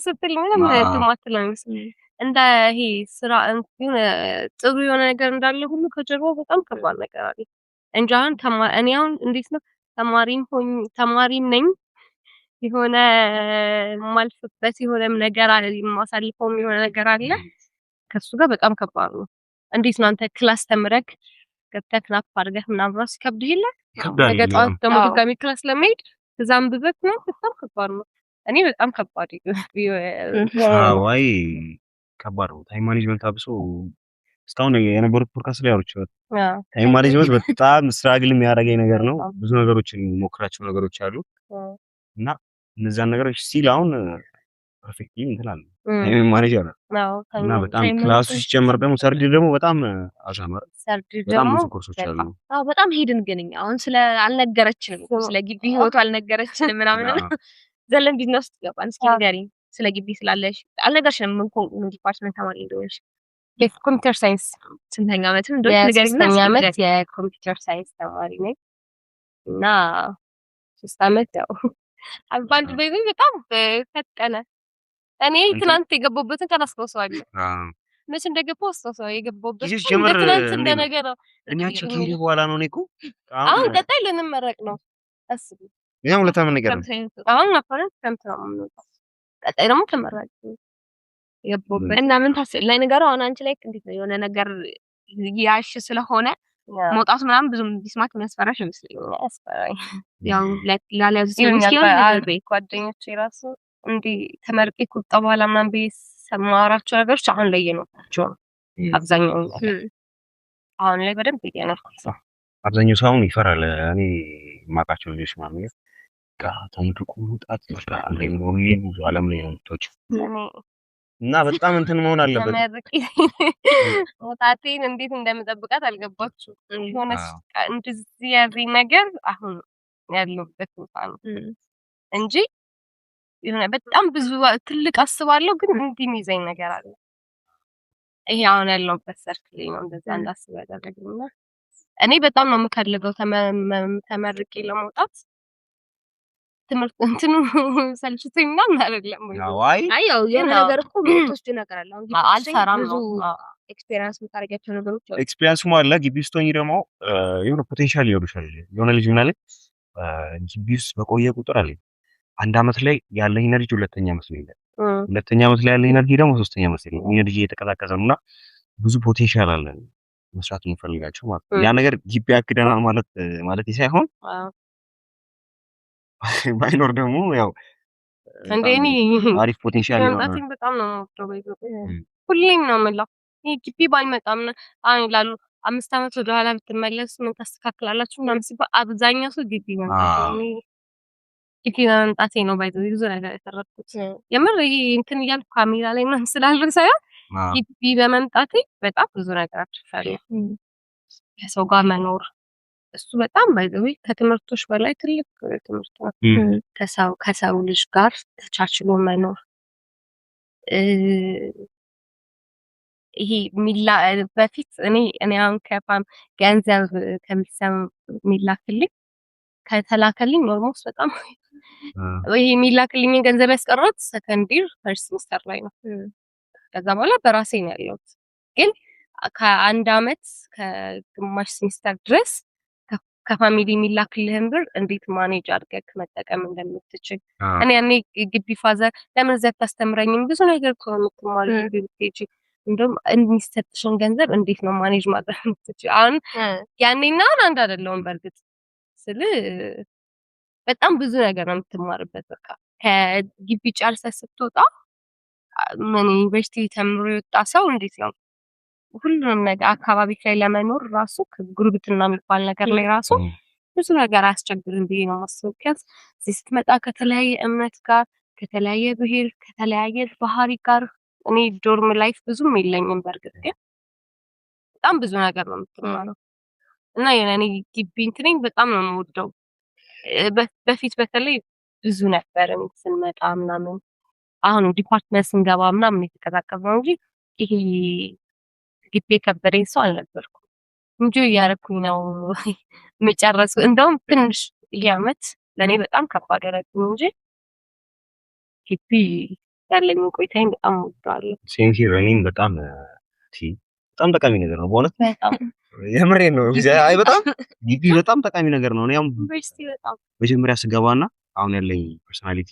ስትል ምንም ትማትል አይመስልም። እንደ ይሄ ስራ እንትን ጥሩ የሆነ ነገር እንዳለ ሁሉ ከጀርባው በጣም ከባድ ነገር አለ እንጂ አሁን እኔ አሁን እንዴት ነው ተማሪም ነኝ የሆነ የማልፍበት የሆነም ነገር አለ የማሳልፈውም የሆነ ነገር አለ። ከሱ ጋር በጣም ከባድ ነው። እንዴት ነው አንተ ክላስ ተምረክ ገብተህ ናፕ አድርገህ ምናምን ራሱ ከብድህ የለ ነገ ጠዋት ደግሞ ድጋሚ ክላስ ለመሄድ እዛም ብበት ነው በጣም ከባድ ነው። እኔ በጣም ከባድ ዋይ ከባድ ነው። ታይም ማኔጅመንት አብሶ እስካሁን የነበሩት ፖድካስት ላይ አውርቼዋለሁ። ታይም ማኔጅመንት በጣም ስትራግል የሚያደርገኝ ነገር ነው። ብዙ ነገሮችን ሞክራቸው ነገሮች አሉ እና እነዛን ነገሮች ሲል አሁን ፐርፌክትሊ እንትን አለ ታይም ማኔጅ አለ እና በጣም ክላሱ ሲጀምር ደግሞ ሰርድ ደግሞ በጣም አሻመረ። በጣም ብዙ ኮርሶች አሉ። በጣም ሄድን ግን እኛ አሁን ስለ አልነገረችንም ስለ ግቢ ህይወቱ አልነገረችንም ምናምን ዘለን ቢዝነስ ገባን። እስኪ ንገሪኝ ስለ ግቢ ስላለሽ አልነገርሽንም። ምን ዲፓርትመንት ተማሪ እንደሆንሽ? የኮምፒውተር ሳይንስ ስንተኛ ዓመት እንደሆንሽ ንገሪኝ። ስንተኛ ዓመት የኮምፒውተር ሳይንስ ተማሪ ነኝ እና 3 ዓመት ያው አንድ ቤቢ በጣም ፈጠነ። እኔ ትናንት የገባሁበትን ቀን አስታውሰዋለሁ። መቼ እንደገባሁ አስታውሰዋለሁ። የገባሁበት ትናንት እንደነገ ነው። እኛችን ከሄደ በኋላ ነው እኔ እኮ አሁን ቀጣይ ልንመረቅ ነው። አስቡ ያው ለታምን ነገር አሁን አፈረን ከምትራም ነው። ቀጣይ ደግሞ ተመራጭ የገባሁበት እና ምን ታስል ላይ ነገር አሁን አንቺ ላይ እንዴት ነው የሆነ ነገር ያሽ ስለሆነ መውጣቱ ምናምን ብዙም ዲስማት የሚያስፈራሽ አይመስለኝም። ያስፈራኝ ያው ላላያዙ ስለሚስኪው ጓደኞቼ ራሱ እንዲ ተመርቄ ቁጣ በኋላ ምናምን በሰማራቸው ነገሮች አሁን ላይ የኖርኳቸው አብዛኛው አሁን ላይ በደንብ እየኖርኩት ነው። አብዛኛው ሰው አሁን ይፈራል። እኔ የማውቃቸው ልጆች ማለት ተምርቁ መውጣት ይፈራል። ብዙ ዓለም ላይ ነው የምትወጪው እና በጣም እንትን መሆን አለበት። ተመርቄ ወጣቴን እንዴት እንደምጠብቃት አልገባችሁም። የሆነ እንደዚህ ያለኝ ነገር አሁን ያለሁበት ቦታ ነው እንጂ የሆነ በጣም ብዙ ትልቅ አስባለሁ ግን እንዲህ የሚይዘኝ ነገር አለ። ይሄ አሁን ያለሁበት ሰርክል ነው እንደዛ እንዳስብ ያደረገኝና እኔ በጣም ነው የምፈልገው ተመርቄ ለመውጣት። ትምህርት እንትኑ ሰልችቶኝ ምናምን አይደለም ወይ? አይ ያው የሆነ ነገር እኮ ምትወስድ ነገር አለ። አሁን አልሰራም ብዙ ኤክስፒሪየንስ የምታደርጋቸው ነገሮች አሉ። ኤክስፒሪየንስ ማለት ግቢ ውስጥ ሆኜ ደግሞ የሆነ ፖቴንሻል ይወዱሻል። የሆነ ልጅ ማለት ግቢ ውስጥ በቆየ ቁጥር አለ አንድ አመት ላይ ያለኝ ኢነርጂ ሁለተኛ አመት ላይ ይላል። ሁለተኛ አመት ላይ ያለኝ ኢነርጂ ደግሞ ሶስተኛ አመት ላይ ኢነርጂ እየተቀላቀለ ነውና ብዙ ፖቴንሻል አለ መስራት የምፈልጋቸው ማለት ነው። ያ ነገር ግቢ ያክደናል ማለት ሳይሆን ባይኖር ደግሞ ያው እንደኔ አሪፍ ፖቴንሻል ነው። በጣም ነው ሁሌም ነው የምለው ይሄ ግቢ ባልመጣም አሁን ይላሉ 5 አመት ወደ ኋላ ብትመለሱ ምን ታስተካክላላችሁ ምናምን ሲባል አብዛኛው ሰው ግቢ መምጣት ነው። ግቢ መምጣቴ ነው ባይዘው ብዙ ነገር የተረፍኩት የምር ይሄ እንትን እያልኩ ካሜራ ላይ ምናምን ስላልኩ ሳይሆን ግቢ በመምጣቴ በጣም ብዙ ነገር አትፈልግ ከሰው ጋር መኖር እሱ በጣም ባይዘው ከትምህርቶች በላይ ትልቅ ትምህርት ነው። ከሰው ልጅ ጋር ተቻችሎ መኖር ይሄ በፊት እኔ አሁን ከፋም ገንዘብ ከሚሰም ሚላክልኝ ከተላከልኝ ኦልሞስት በጣም ይሄ ሚላክልኝ ገንዘብ ያስቀረጥ ሰከንድ ይር ፈርስት ሴሚስተር ላይ ነው። ከዛ በኋላ በራሴ ነው ያለሁት። ግን ከአንድ አመት ከግማሽ ሴሚስተር ድረስ ከፋሚሊ ሚላክልህን ብር እንዴት ማኔጅ አድርገህ መጠቀም እንደምትችል እኔ ግቢ ፋዘር ለምን ዘት ታስተምረኝም ብዙ ነገር እኮ ነው የምትማሪው ግቢ እንደውም የሚሰጥሽን ገንዘብ እንዴት ነው ማኔጅ ማድረግ የምትችል? አሁን ያኔና አንድ አይደለም በርግጥ ስለ በጣም ብዙ ነገር ነው የምትማርበት። በቃ ከግቢ ጨርሰህ ስትወጣ ምን ዩኒቨርሲቲ ተምሮ የወጣ ሰው እንዴት ነው ሁሉንም ነገር አካባቢ ላይ ለመኖር ራሱ ከጉርብትና የሚባል ነገር ላይ ራሱ ብዙ ነገር አያስቸግርም ብዬ ነው የማስበው። እዚህ ስትመጣ ከተለያየ እምነት ጋር ከተለያየ ብሄር ከተለያየ ባህሪ ጋር እኔ ዶርም ላይፍ ብዙም የለኝም በርግጥ ግን በጣም ብዙ ነገር ነው የምትማረው እና የኔ ግቢ እንትኔን በጣም ነው የምወደው። በፊት በተለይ ብዙ ነበር ስንመጣ ምናምን አሁን ዲፓርትመንት ስንገባ ምናምን የተቀዛቀዘው እንጂ ይሄ ግቢ ከበደኝ ሰው አልነበርኩም እንጂ ያረኩኝ ነው መጨረሱ እንደውም ትንሽ ያመት ለኔ በጣም ከባድ ያረኩኝ እንጂ ግቢ ያለኝ ቆይታዬን በጣም ወዳለሁ። ሴንሲር እኔም በጣም ጠቃሚ ነገር ነው በእውነት በጣም የምሬን ነው። አይ በጣም ግቢ በጣም ጠቃሚ ነገር ነው። እኔም ዩኒቨርሲቲ በጣም መጀመሪያ ስገባና አሁን ያለኝ ፐርሰናሊቲ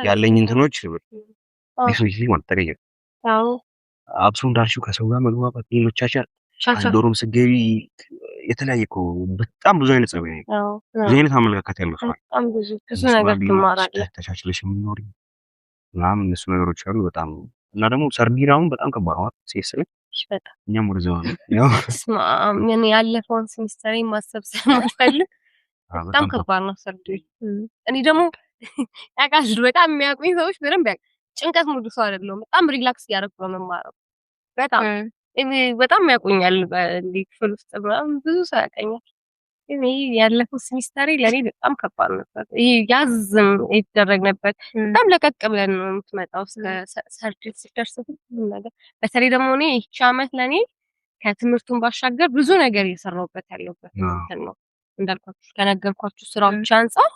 ያለኝ እንትኖች ዲፊኒትሊ ማለት ተቀየረ። አዎ አብሶ እንዳልሽው ከሰው ጋር መግባባት ይመቻቻል። ዶርም ስትገቢ የተለያየ እኮ በጣም ብዙ አይነት ጸባይ ነው። ብዙ አይነት አመለካከት ያለው ሰው በጣም ብዙ ነገር ትማራለህ። ተቻችለሽ የምትኖሪ ምናምን እነሱ ነገሮች አሉ በጣም እና ደግሞ ሰርዲራውን በጣም ከባድ ነው ሲሰለኝ በጣም እኛም ወደዛው ነው ምን ያለፈውን ሴሚስተር ማሰብ ስለማልፈልግ በጣም ከባድ ነው ሰርዲ። እኔ ደግሞ ያቃሽ በጣም የሚያውቁኝ ሰዎች በደንብ ጭንቀት ሙሉ ሰው አይደለም። በጣም ሪላክስ ያደርጉ ነው የምማረው። በጣም ያውቁኛል በእንዲህ ክፍል ውስጥ ምናምን ብዙ ሰው ያውቀኛል። እኔ ያለፈው ሴሚስተር ለኔ በጣም ከባድ ነበር። ይሄ ያዝም ይደረግ ነበር። በጣም ለቀቅ ብለን ነው የምትመጣው ሰርዲ ሲደርስ ሁሉ ነገር። በተለይ ደግሞ እኔ ይህች ዓመት ለኔ ከትምህርቱን ባሻገር ብዙ ነገር እየሰራሁበት ያለበት ነው። እንዳልኳችሁ ከነገርኳችሁ ስራዎች አንፃር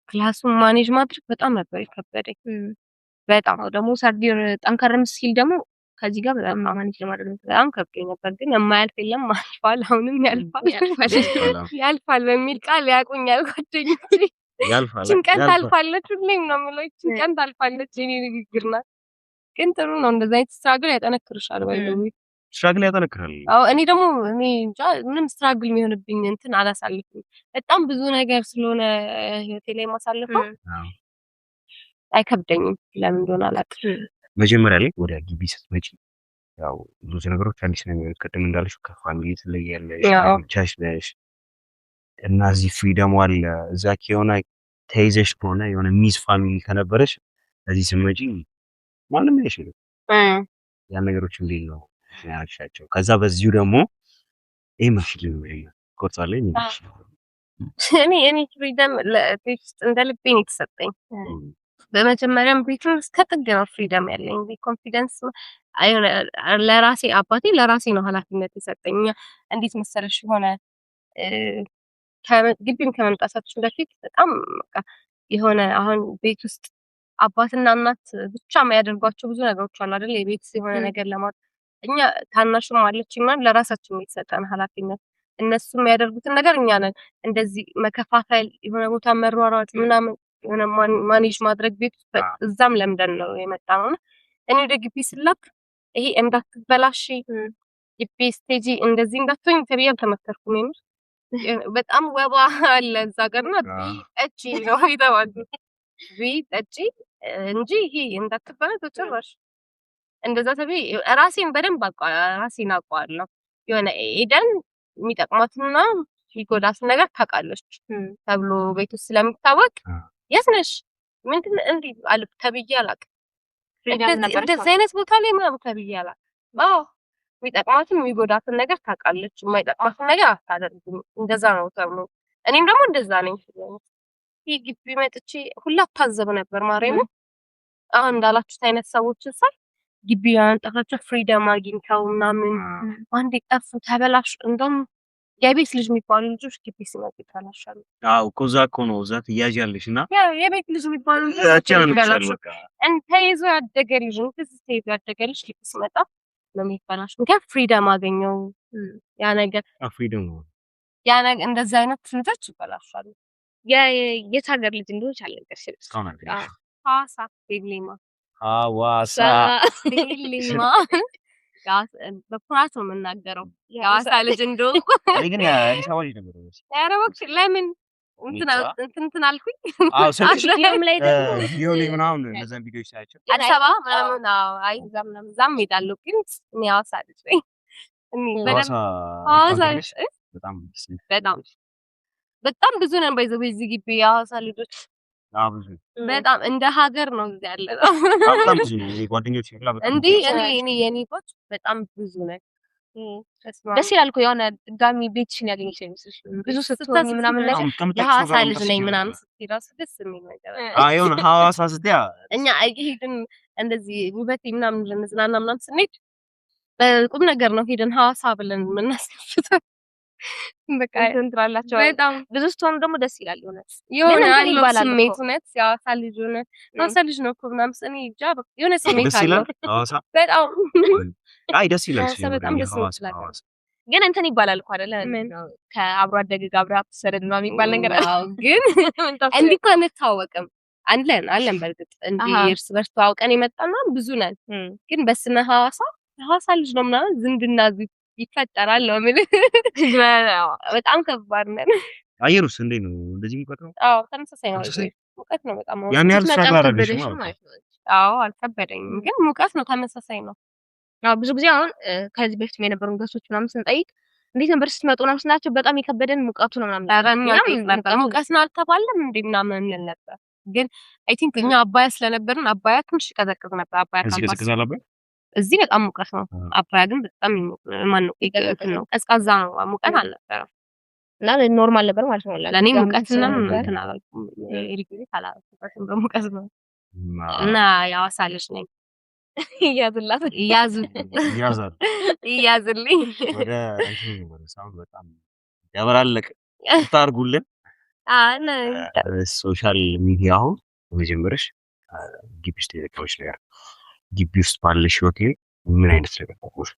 ክላሱን ማኔጅ ማድረግ በጣም ነበር የከበደኝ። በጣም ደግሞ ሰርዲር ጠንከርም ሲል ደግሞ ከዚህ ጋር በጣም ማኔጅ ለማድረግ በጣም ከብዶኝ ነበር። ግን የማያልፍ የለም አልፏል፣ አሁንም ያልፋል በሚል ቃል ያቁኛል ጓደኞቼ። ጭንቀት ታልፋለች ሁሌም ነው የምለው፣ ጭንቀት ታልፋለች የኔ ንግግር ናት። ግን ጥሩ ነው እንደዛ አይነት ስትራግል ያጠነክርሻል ባይዘው ስትራግል ያጠነክራል። አዎ እኔ ደግሞ እኔ እንጃ ምንም ስትራግል የሚሆንብኝ እንትን አላሳልፍም። በጣም ብዙ ነገር ስለሆነ ህይወቴ ላይ ማሳልፈው አይከብደኝም። ለምን እንደሆነ አላውቅም። መጀመሪያ ላይ ወደ ግቢ ስትመጪ ያው ብዙ ነገሮች አዲስ ነው የሚሆኑት። ቅድም እንዳልሽው ከፋሚሊ ትለያለሽ፣ ብቻሽ ነሽ እና እዚህ ፍሪደም አለ። እዛ ከሆነ ተይዘሽ ከሆነ የሆነ ሚስ ፋሚሊ ከነበረሽ እዚህ ስትመጪ ማንም አይሽልም። ያን ነገሮች እንዴት ነው ያልሻቸው? ከዛ በዚሁ ደግሞ ይሄ መፍትሄ ነው ቆርጣለኝ እኔ ፍሪደም ለቤት ውስጥ እንደ ልቤ ነው የተሰጠኝ። በመጀመሪያም ቤት ውስጥ ከጥግ ነው ፍሪደም ያለኝ። ኮንፊደንስ አይሆነ ለራሴ አባቴ ለራሴ ነው ኃላፊነት የሰጠኝ። እንዴት መሰለሽ የሆነ ግቢም ከመምጣታችን በፊት በጣም በቃ የሆነ አሁን ቤት ውስጥ አባትና እናት ብቻ የሚያደርጓቸው ብዙ ነገሮች አሉ አይደል? የቤት የሆነ ነገር ለማድረግ እኛ ታናሽም አለችኝ ማለት ለራሳችን የተሰጠን ኃላፊነት እነሱ የሚያደርጉትን ነገር እኛ ነን እንደዚህ መከፋፈል የሆነ ቦታ መሯሯጥ ምናምን የሆነ ማኔጅ ማድረግ ቤት እዛም ለምደን ነው የመጣነው። እኔ ወደ ግቢ ስላክ ይሄ እንዳትበላሽ ግቢ ስቴጂ እንደዚህ እንዳትሆኝ ተብዬ አልተመከርኩም። የምር በጣም ወባ አለ እዛ ጋርና እጪ ነው የተባልኩት ቤት እጪ እንጂ ይሄ እንዳትበላሽ ተጨራሽ እንደዛ ተብዬ ራሴን በደንብ ራሴን አውቀዋለሁ። የሆነ ኤደን የሚጠቅማትና የሚጎዳት ነገር ታውቃለች ተብሎ ቤት ውስጥ ስለሚታወቅ የት ነሽ ምንድን እንዴ ተብዬ አላውቅም። እንደዚህ አይነት ቦታ ላይ ምናምን ተብዬ አላውቅም። አዎ የሚጠቅማትን የሚጎዳትን ነገር ታውቃለች፣ የማይጠቅማትን ነገር አታደርግም። እንደዛ ነው ተብሎ እኔም ደግሞ እንደዛ ነኝ። ይህ ግቢ መጥቼ ሁላ ታዘብ ነበር ማርያምን። አሁን እንዳላችሁት አይነት ሰዎችን ሳይ ግቢ ያንጠፋቸው ፍሪደም አግኝተው ምናምን አንዴ ጠፉ ተበላሽ። እንደውም የቤት ልጅ የሚባሉ ልጆች ግቢ ሲመጡ ይበላሻሉ። አዎ እኮ እዛ እኮ ነው እዛ ትያዣለሽ እና የቤት ልጅ የሚባሉ ልጆች ይበላሻሉ። ተይዞ ያደገ ልጅ ተይዞ ያደገ ልጅ ግቢ ሲመጣ ነው የሚበላሽ። ምክንያቱም ፍሪደም አገኘው ያ ነገር ፍሪደም ያ ነገር እንደዛ አይነት ልጆች ይበላሻሉ። የት ሀገር ልጅ እንደሆነች አልነገርሽም? ሐዋሳ ቤሌማ ሐዋሳ ቤሌማ በኩራት ነው የምናገረው የሐዋሳ ልጅ እንደሆንኩ። እኔ ግን የአዲስ አበባ ልጅ ነበር። ኧረ እባክሽ ለምን እንትን አልኩኝ። ስልክሽም ላይ ቪዲዮ ላይ ምናምን እነዛን ቪዲዮዎች ሳያቸው አዲስ አበባ ምናምን አይ እዛም እሄዳለሁ ግን እኔ ሐዋሳ ልጅ ነኝ። በጣም ብዙ ነን ባይዘው በዚህ ግቢ የሐዋሳ ልጆች በጣም እንደ ሀገር ነው እዚህ ያለ ነው። በጣም ብዙ ነው ጓደኞቼ ሁላ በጣም እንዴ እኔ የኔ ጎች በጣም ብዙ ነው። ደስ ይላል እኮ የሆነ ድጋሚ ቤትሽን ያገኘሽ አይመስልሽ? ብዙ ስትሆኚ ምናምን ነገር የሐዋሳ ልጅ ነኝ ምናምን ስትይ እራሱ ደስ የሚል ነገር የሆነ ሐዋሳ ስትያ እኛ ሄድን እንደዚህ ውበቴ ምናምን ልንዝናና ምናምን ስንሄድ በቁም ነገር ነው ሄደን ሐዋሳ ብለን የምናስከፍተው በቃ እንትን ትላላችሁ በጣም ብዙ ስትሆኑ ደግሞ ደስ ይላል እውነት የሆነ እንትን ያለው ይባላል ስሜት እኮ። እውነት የሐዋሳ ልጅ እውነት የሐዋሳ ልጅ ነው እኮ ምናምን እኔ እንጃ በቃ የሆነ ስሜት ደስ አለው ይላል ሐዋሳ። በጣም አይ ደስ ይላል ሐዋሳ በጣም ደስ ሐዋሳ ይላል። ሐዋሳ ግን እንትን ይባላል እኮ አይደለ ምን? ከአብሮ አደግ ጋር አብረህ አትሰደድ ምናምን የሚባል ነገር አለ። አዎ ግን እንዲህ እኮ አንታወቅም አለን በርግጥ እንዲህ አሃ። እርስ በርስ ተዋውቀን የመጣና ብዙ ነን ግን በስመ ሐዋሳ ሐዋሳ ልጅ ነው ምናምን ዝምድና ይፈጠራል ነው የምልህ። በጣም ከባድ ነን። አየሩስ እንዴት ነው? እንደዚህ ሙቀት ነው? አዎ ተመሳሳይ ነው። ተመሳሳይ? ሙቀት ነው በጣም ያን ያህል ስትመጪ ስትራግል አደረግሽ አልከበደሽም ማለት ነው? ማለት ነው። አዎ አልከበደኝም ግን ሙቀት ነው ተመሳሳይ ነው። አዎ ብዙ ጊዜ አሁን ከዚህ በፊት የነበሩን ገሶች ምናምን ስንጠይቅ እንዴት ነበር ስትመጡ ምናምን ስናቸው በጣም የከበደን ሙቀቱ ነው ምናምን ኧረ እኛ ሙቀት ነው አልተባለም እንዴ ምናምን እንል ነበር። ግን አይ ቲንክ እኛ አባያ ስለነበርን አባያ ትንሽ ቀዘቅዝ ነበር። አባያ እዚህ ካምፓስ ቀዝቅዛል ነበር? እዚህ በጣም ሙቀት ነው። አባያ ግን በጣም ማነው ነው ቀዝቃዛ ነው ሙቀት አልነበረም። እና ኖርማል ነበር ማለት ነው። ለኔ ሙቀትና እንትን አላልኩም ሪግሪ ካላረኩበትም በሙቀት ነው። እና የሐዋሳ ልጅ ነኝ። ይያዝላት ይያዝልኝ ወደ ሳውንድ በጣም ያበራለቅ ታርጉልን። ሶሻል ሚዲያው መጀመርሽ ግቢ ውስጥ የተጠቀመች ነገር ግቢ ውስጥ ባለሽ ህይወት ምን አይነት ነገር ተቆሽ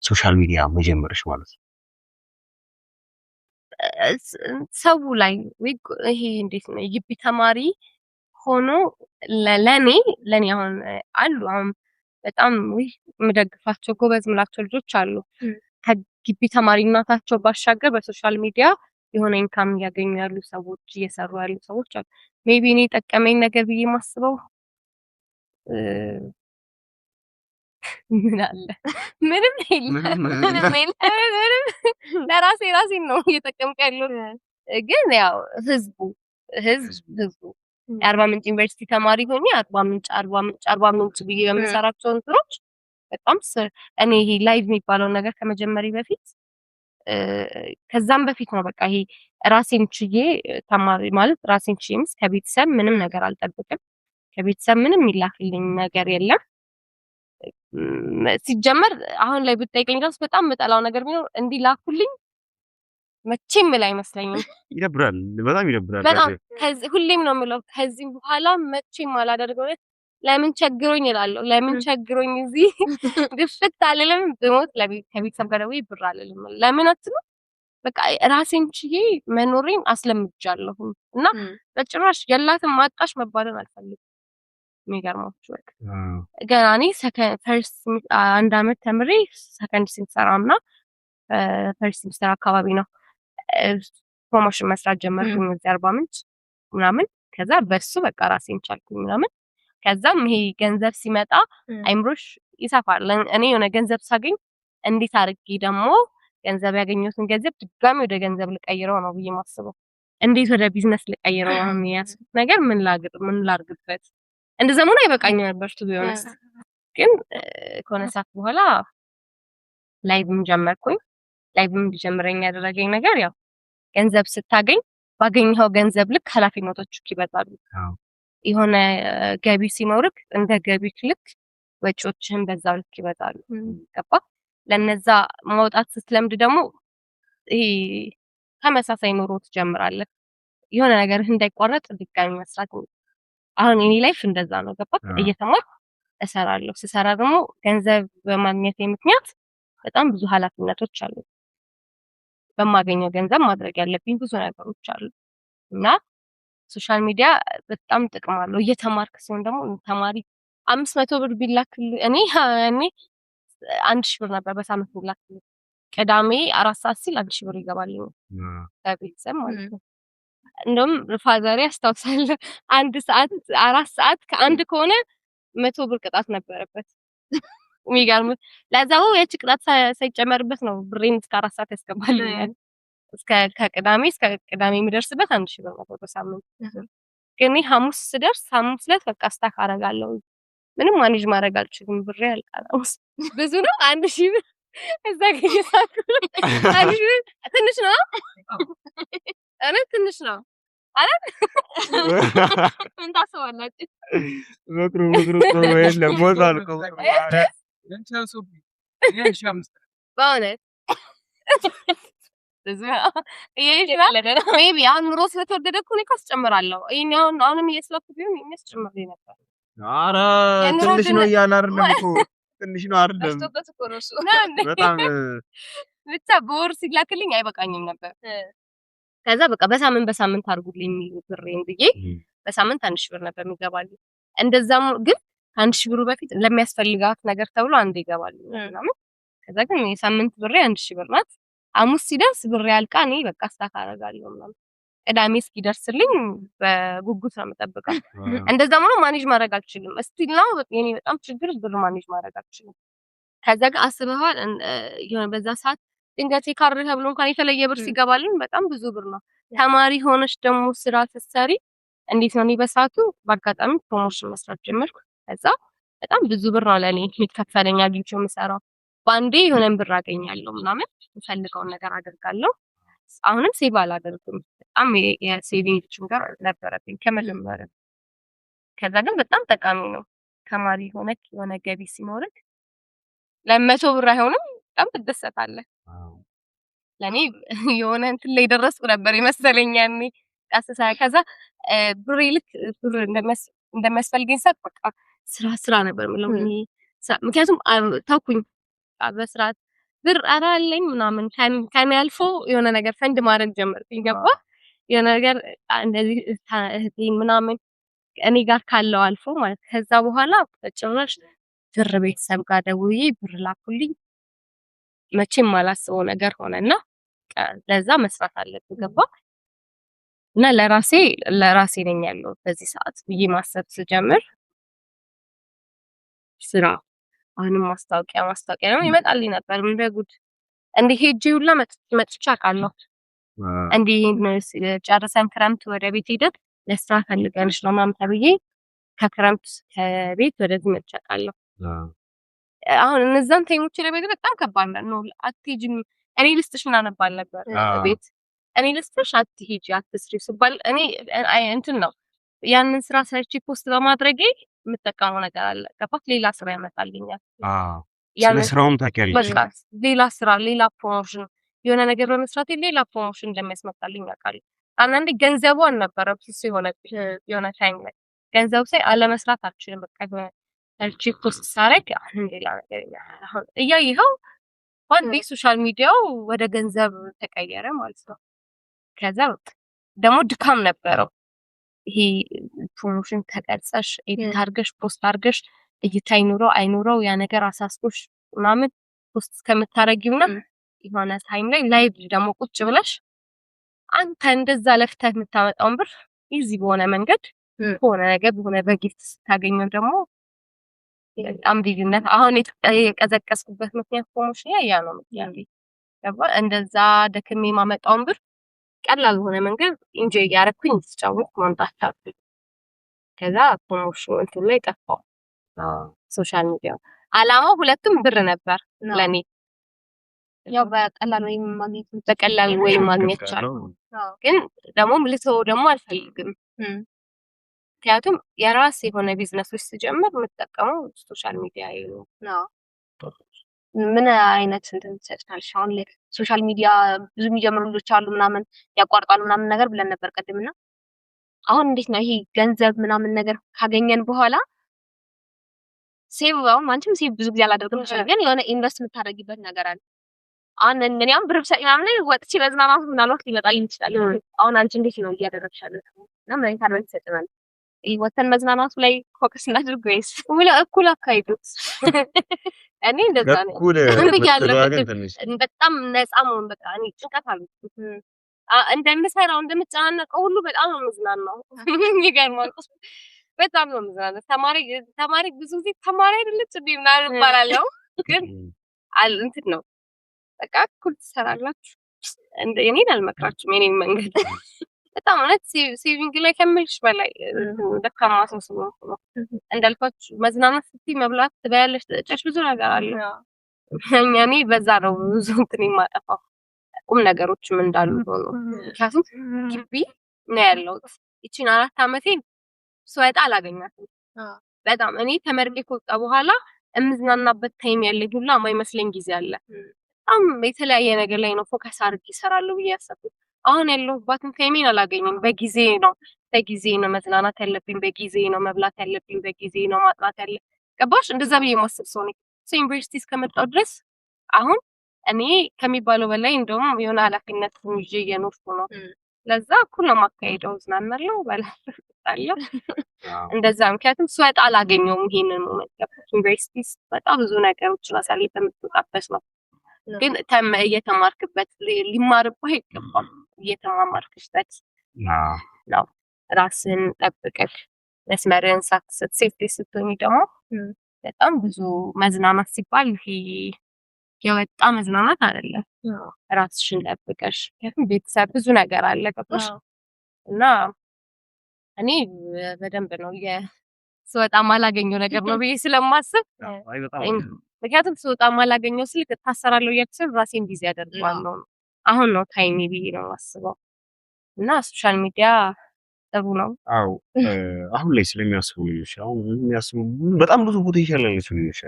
ሶሻል ሚዲያ መጀመርሽ ማለት ነው? ሰው ላይ ይሄ እንዴት ነው የግቢ ተማሪ ሆኖ ለኔ አሁን አሉ አሁን በጣም የምደግፋቸው ጎበዝ ምላቸው ልጆች አሉ። ከግቢ ተማሪነታቸው ባሻገር በሶሻል ሚዲያ የሆነ ኢንካም እያገኙ ያሉ ሰዎች እየሰሩ ያሉ ሰዎች አሉ። ሜቢ እኔ ጠቀመኝ ነገር ብዬ ማስበው ምን አለ ምንም የለም ለራሴን ነው እየጠቀምኩ ያለው። ግን ያው ህዝቡ የአርባ ምንጭ ዩኒቨርሲቲ ተማሪ ሆኜ አርባ ምንጭ ብዬ በምሰራቸው እንትኖች በጣም እኔ ይሄ ላይቭ የሚባለው ነገር ከመጀመሪያ በፊት ከዛም በፊት ነው በቃ ይሄ ራሴን ችዬ ተማሪ ማለት ራሴን ችዬ ከቤተሰብ ምንም ነገር አልጠብቅም። ከቤተሰብ ምንም ይላክልኝ ነገር የለም። ሲጀመር አሁን ላይ ብትጠይቀኝ ራስ በጣም የምጠላው ነገር ቢኖር እንዲህ ላኩልኝ መቼም ላይ አይመስለኝም። ይደብራል፣ በጣም ይደብራል። በጣም ሁሌም ነው የምለው ከዚህ በኋላ መቼም አላደርገው። ለምን ቸግሮኝ እላለሁ። ለምን ቸግሮኝ እዚህ ድፍት አልልም። ብሞት ከቤተሰብ ጋር ደውዬ ብር አልልም። ለምን አትሉ በቃ ራሴን ችዬ መኖሬን አስለምጃለሁ እና በጭራሽ የላትም ማጣሽ መባልን አልፈልግም። የሚገርማችሁ በቃ ገና እኔ ፈርስት አንድ አመት ተምሬ ሰከንድ ሴሚስተርና ፈርስት ሴሚስተር አካባቢ ነው ፕሮሞሽን መስራት ጀመርኩኝ እዚህ አርባ ምንጭ ምናምን። ከዛ በሱ በቃ ራሴን ቻልኩኝ ምናምን። ከዛም ይሄ ገንዘብ ሲመጣ አይምሮሽ ይሰፋል። እኔ የሆነ ገንዘብ ሳገኝ እንዴት አድርጌ ደግሞ ገንዘብ ያገኘሁትን ገንዘብ ድጋሚ ወደ ገንዘብ ልቀይረው ነው ብዬ ማስበው። እንዴት ወደ ቢዝነስ ልቀይረው ነው የሚያስቡት ነገር ምን ላድርግበት እንደ ዘመኑ አይበቃኝ ነበር ቱ ቢሆንስ። ግን ከሆነ ሰዓት በኋላ ላይቭም ጀመርኩኝ። ላይቭም እንዲጀምረኝ ያደረገኝ ነገር ያው ገንዘብ ስታገኝ ባገኘኸው ገንዘብ ልክ ኃላፊነቶች ይበዛሉ። የሆነ ገቢ ሲኖርክ እንደ ገቢክ ልክ ወጪዎችህን በዛው ልክ ይበዛሉ። ገባ? ለነዛ ማውጣት ስትለምድ ደግሞ ይሄ ተመሳሳይ ኑሮ ትጀምራለህ። የሆነ ነገር እንዳይቋረጥ ድጋሚ መስራት። አሁን እኔ ላይፍ እንደዛ ነው። ገባ? እየተማርኩ እሰራለሁ። ስሰራ ደግሞ ገንዘብ በማግኘት ምክንያት በጣም ብዙ ኃላፊነቶች አሉ። በማገኘው ገንዘብ ማድረግ ያለብኝ ብዙ ነገሮች አሉ እና ሶሻል ሚዲያ በጣም ጥቅም አለው። እየተማርክ ሲሆን ደግሞ ተማሪ 500 ብር ቢላክል እኔ 1000 ብር ነበር በሳምንት ቢላክል ቅዳሜ 4 ሰዓት ሲል 1000 ብር ይገባልኝ ከቤተሰብ ማለት ነው። እንደውም ፋዘሬ አስታውሳለሁ 1 ሰዓት 4 ሰዓት ከአንድ ከሆነ 100 ብር ቅጣት ነበረበት። የሚገርም ለዛው የጭ ቅጣት ሳይጨመርበት ነው ብሬን እስከ 4 ሰዓት ያስገባልኛል። ከቅዳሜ እስከ ቅዳሜ የሚደርስበት 1000 ብር ነበር በሳምንት። ግን ሐሙስ ስደርስ ሐሙስ ዕለት በቃ ስታክ አደርጋለሁ። ምንም ማኔጅ ማድረግ አልችልም። ብሬ ያልቃለው ብዙ ነው 1000 ብር እዛ ገይሳኩ 1000 ብር ትንሽ ነው። እኔ ትንሽ ነው አይደል? ምን ታስባላችሁ? ምክሩ የለም ሞት አልከው በእውነት ሜቢ አሁን ኑሮ ስለተወደደ እኮ እኔ አስጨምራለሁ። አሁንም እየስላኩ ቢሆን የሚያስጨምር ነበር። ኧረ ትንሽ ነው እያልን አይደለም እኮ ትንሽ ነው አይደለም። በጣም ብቻ በወር ሲላክልኝ አይበቃኝም ነበር። ከዛ በቃ በሳምንት አድርጉልኝ ብሬን ብዬ በሳምንት 1000 ብር ነበር የሚገባልኝ። እንደዛም ግን 1000 ብሩ በፊት ለሚያስፈልጋት ነገር ተብሎ አንዴ ይገባልኝ ምናምን። ከዛ ግን የሳምንት ብሬ 1000 ብር ናት። ሐሙስ ሲደርስ ብሬ አልቃ እኔ በቃ ስታክ አደርጋለሁ ምናምን። ቅዳሜ እስኪደርስልኝ በጉጉት ነው የምጠብቀው። እንደዛም ነው ማኔጅ ማድረግ አልችልም። እስቲል ነው የኔ በጣም ችግር ብር ማኔጅ ማድረግ አልችልም። ከዛ ጋር አስበዋል የሆነ በዛ ሰዓት ድንገት ካርድ ተብሎ እንኳን የተለየ ብር ሲገባልን በጣም ብዙ ብር ነው። ተማሪ ሆነሽ ደግሞ ስራ ስትሰሪ እንዴት ነው? እኔ በሰዓቱ በአጋጣሚ ፕሮሞሽን መስራት ጀመርኩ። ከዛ በጣም ብዙ ብር ነው ለኔ የሚከፈለኝ አግኝቼው የምሰራው። ባንዴ የሆነን ብር አገኛለሁ ምናምን የምፈልገውን ነገር አደርጋለሁ። አሁንም ሴቭ አላደርግም። በጣም የሴቪንግ ችግር ነበረብኝ ከመጀመሪያ። ከዛ ግን በጣም ጠቃሚ ነው። ተማሪ ሆነክ የሆነ ገቢ ሲኖርክ ለ100 ብር አይሆንም በጣም ትደሰታለህ። ለኔ የሆነ እንትን ላይ ደረስኩ ነበር የመሰለኝ ያኔ ቀስሳ። ከዛ ብር ልክ ብር እንደሚያስፈልገኝ ሰዓት በቃ ስራ ነበር የምለው። ምክንያቱም ታውኩኝ በስርዓት ብር አራለኝ ምናምን ከኔ አልፎ የሆነ ነገር ፈንድ ማድረግ ጀመርኩኝ። ገባ የሆነ ነገር እንደዚህ እህቴ ምናምን እኔ ጋር ካለው አልፎ ማለት። ከዛ በኋላ ጭራሽ ብር ቤተሰብ ጋር ደውዬ ብር ላኩልኝ። መቼም ማላስበው ነገር ሆነና ለዛ መስራት አለብኝ። ገባ እና ለራሴ ነኝ ያለው በዚህ ሰዓት ብዬ ማሰብ ስጀምር ስራ አሁንም ማስታወቂያ ነው ይመጣልኝ ነበር እንደ ጉድ። እንደ ሄጄ ሁላ መጥቻ አውቃለሁ። እንደ ጨርሰን ክረምት ወደ ቤት ሄደን ለስራ ፈልገንሽ ነው ምናምን ተብዬ ከክረምት ከቤት ወደዚህ መጥቻ አውቃለሁ። አሁን እነዛን ታይሞች ለቤት በጣም ከባድ ነው። አትሄጂም እኔ ልስጥሽ ምናምን ባል ነበር ቤት እኔ ልስጥሽ አትሄጂ አትስሪ ሲባል እኔ እንትን ነው ያንን ስራ ሰርቼ ፖስት በማድረጌ የምጠቀመው ነገር አለ። ገባክ? ሌላ ስራ ያመጣልኛል። ስለ ስራውም ታውቂያለሽ። ሌላ ስራ ሌላ ፕሮሞሽን የሆነ ነገር በመስራት ሌላ ፕሮሞሽን እንደሚያስመጣልኝ አውቃለሁ። አንዳንዴ ገንዘቡ አልነበረም እሱ የሆነ ታይም ላይ ገንዘቡ ሳይ አለመስራት አልችልም። በቃ ሰርቼ ፖስት ሳረግ አሁን ሌላ ነገር አሁን እያየኸው አንዴ ሶሻል ሚዲያው ወደ ገንዘብ ተቀየረ ማለት ነው። ከዛ ደግሞ ድካም ነበረው። ይሄ ፕሮሞሽን ተቀርጸሽ ኤዲት አድርገሽ ፖስት አድርገሽ እይታ አይኑረው ያ ነገር አሳስቦሽ ምናምን ፖስት እስከምታረጊውና የሆነ ታይም ላይ ላይቭ ደግሞ ቁጭ ብለሽ አንተ እንደዛ ለፍተህ የምታመጣውን ብር ኢዚ በሆነ መንገድ ሆነ ነገር በሆነ በጊፍት ስታገኘው ደግሞ በጣም ልዩነት። አሁን የቀዘቀዝኩበት ምክንያት ፕሮሞሽን ያ ነው ምክንያት ገባ። እንደዛ ደክሜ ማመጣውን ብር ቀላል በሆነ መንገድ ኢንጆይ ያረኩኝ ተጫወት ማምጣት ታውቁ። ከዛ ፕሮሞሽን እንትን ላይ ጠፋው። ሶሻል ሚዲያ አላማው ሁለቱም ብር ነበር ለኔ። ያው በቀላል ወይ ማግኘት ይቻላል። ግን ደግሞ ልተው ደግሞ አልፈልግም። ምክንያቱም የራስ የሆነ ቢዝነሶች ሲጀምር የምጠቀመው ሶሻል ሚዲያ ነው። ምን አይነት እንትን ትሰጥታለሽ? አሁን ላይ ሶሻል ሚዲያ ብዙ የሚጀምሩ ልጆች አሉ ምናምን ያቋርጣሉ ምናምን ነገር ብለን ነበር ቀድምና፣ አሁን እንዴት ነው ይሄ ገንዘብ ምናምን ነገር ካገኘን በኋላ ሴቭ አንቺም ሴቭ ብዙ ጊዜ አላደርግም ይችላል፣ ግን የሆነ ኢንቨስት የምታደርጊበት ነገር አለ። አሁን እኔም ብር ብሰጥ ምናምን ወጥቼ በዝናናት ምናልባት ሊመጣልኝ ይችላል። አሁን አንቺ እንዴት ነው እያደረግሽ ያለሽ? እና ምን አይነት አድቫይስ ትሰጪናለሽ? ወተን መዝናናቱ ላይ ፎከስ እናድርግ ወይስ እኩል አካሂዱት? እኔ እንደዛ ነው በጣም ነፃ መሆን በቃ እኔ ጭንቀት አልኩት እንደምሰራው እንደምጨናነቀው ሁሉ በጣም ነው የምዝናናው። ይገርማል። በጣም ነው የምዝናናው። ተማሪ ብዙ ጊዜ ተማሪ አይደለች እንዴ ምናምን እባላለሁ፣ ግን እንትን ነው በቃ እኩል ትሰራላችሁ። እኔን አልመክራችሁም የኔን መንገድ በጣም እውነት ሴቪንግ ላይ ከምልሽ በላይ ደካማ ሰው ስለሆንኩ ነው። እንዳልኳችሁ መዝናናት ስትይ መብላት ትበያለሽ፣ ትጠጫለሽ፣ ብዙ ነገር አለ። እኔ በዛ ነው ብዙ እንትን የማጠፋው ቁም ነገሮችም እንዳሉ ሆኖ ምክንያቱም ግቢ ነው ያለሁት። ይቺን 4 አመቴን ስወጣ አላገኛትም። በጣም እኔ ተመርቄ ከወጣ በኋላ እምዝናናበት ታይም ያለኝ ሁላ የማይመስለኝ ጊዜ አለ። በጣም የተለያየ ነገር ላይ ነው ፎከስ አድርጌ እሰራለሁ ብዬ ያሰብኩት። አሁን ያለሁባትን ታይሜን አላገኘም። በጊዜ ነው መዝናናት ያለብኝ፣ በጊዜ ነው መብላት ያለብኝ፣ በጊዜ ነው ማጥናት ያለ ገባሽ? እንደዛ ብዬ የማስብ ሰው ነኝ። ዩኒቨርሲቲ እስከመጣሁ ድረስ አሁን እኔ ከሚባለው በላይ እንደውም የሆነ ኃላፊነት ይዤ እየኖርኩ ነው። ለዛ እኩል ነው የማካሄደው። እዝናናለሁ፣ እበላለሁ እንደዛ። ምክንያቱም ስወጣ አላገኘውም ይሄንን ሞመንት ገባሽ? ዩኒቨርሲቲ በጣም ብዙ ነገሮችን አሳልፈህ የምትወጣበት ነው። ግን እየተማርክበት ሊማርብህ አይገባም። እየተማማርክበት ነው። ራስን ጠብቀህ መስመርን ሳትስት ሴፍቲ ስትሆኚ ደግሞ በጣም ብዙ መዝናናት ሲባል ይሄ የወጣ መዝናናት አይደለም። ራስሽን ጠብቀሽ ምክንያቱም ቤተሰብ ብዙ ነገር አለ ገባሽ? እና እኔ በደንብ ነው ስወጣ ማላገኘው ነገር ነው ብዬ ስለማስብ ምክንያቱም ስወጣ ማላገኘው ስልክ እታሰራለሁ እያልኩ ራሴን ቢዚ አደርገዋለሁ። አሁን ነው ታይሜ ብዬ ነው የማስበው። እና ሶሻል ሚዲያ ጥሩ ነው። አዎ አሁን ላይ ስለሚያስቡ ልጆች አሁን የሚያስቡ በጣም ብዙ ቦታ ይሻላል ልጆች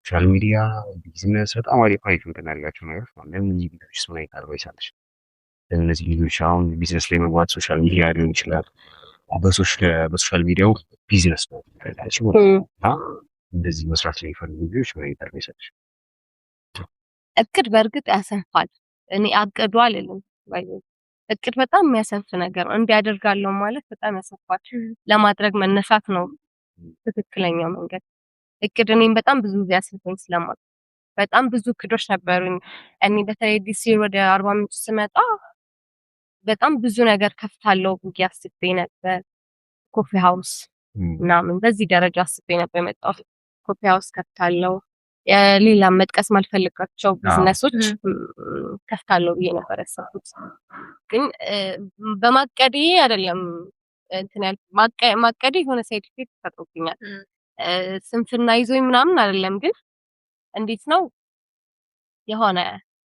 ሶሻል ሚዲያ ቢዝነስ በጣም አሪፍ አሪፍ እንትን ያላቸው ነገሮች ነው። ለምን ቢዝነስ ምን አይነት አድርገው ይሳለሽ? ለእነዚህ ልጆች አሁን ቢዝነስ ላይ መግባት ሶሻል ሚዲያ ሊሆን ይችላል። በሶሻል ሚዲያው ቢዝነስ ነው እንደዚህ መስራት ላይ የሚፈልጉ ልጆች ምን አይነት አድርገው ይሳለሽ? እቅድ በእርግጥ ያሰንፋል። እኔ አቅዱ አልልም። እቅድ በጣም የሚያሰንፍ ነገር ነው። እንዲያደርጋለሁ ማለት በጣም ያሰንፋል። ለማድረግ መነሳት ነው ትክክለኛው መንገድ። እቅድ እኔም በጣም ብዙ ጊዜ አስልፈኝ ስለማውቅ በጣም ብዙ እቅዶች ነበሩኝ። እኔ በተለይ ዲሲ ወደ አርባ ምንጭ ስመጣ በጣም ብዙ ነገር ከፍታለሁ ብዬ አስቤ ነበር። ኮፊ ሃውስ ምናምን በዚህ ደረጃ አስቤ ነበር የመጣሁት። ኮፊ ሃውስ ከፍታለሁ። ሌላ መጥቀስ ማልፈልጋቸው ቢዝነሶች ከፍታለሁ ብዬ ነበር ያሰብኩት። ግን በማቀዴ አይደለም እንትን ማቀዴ የሆነ ሳይድ ኢፌክት ፈጥሮብኛል። ስንፍና ይዞኝ ምናምን አይደለም። ግን እንዴት ነው የሆነ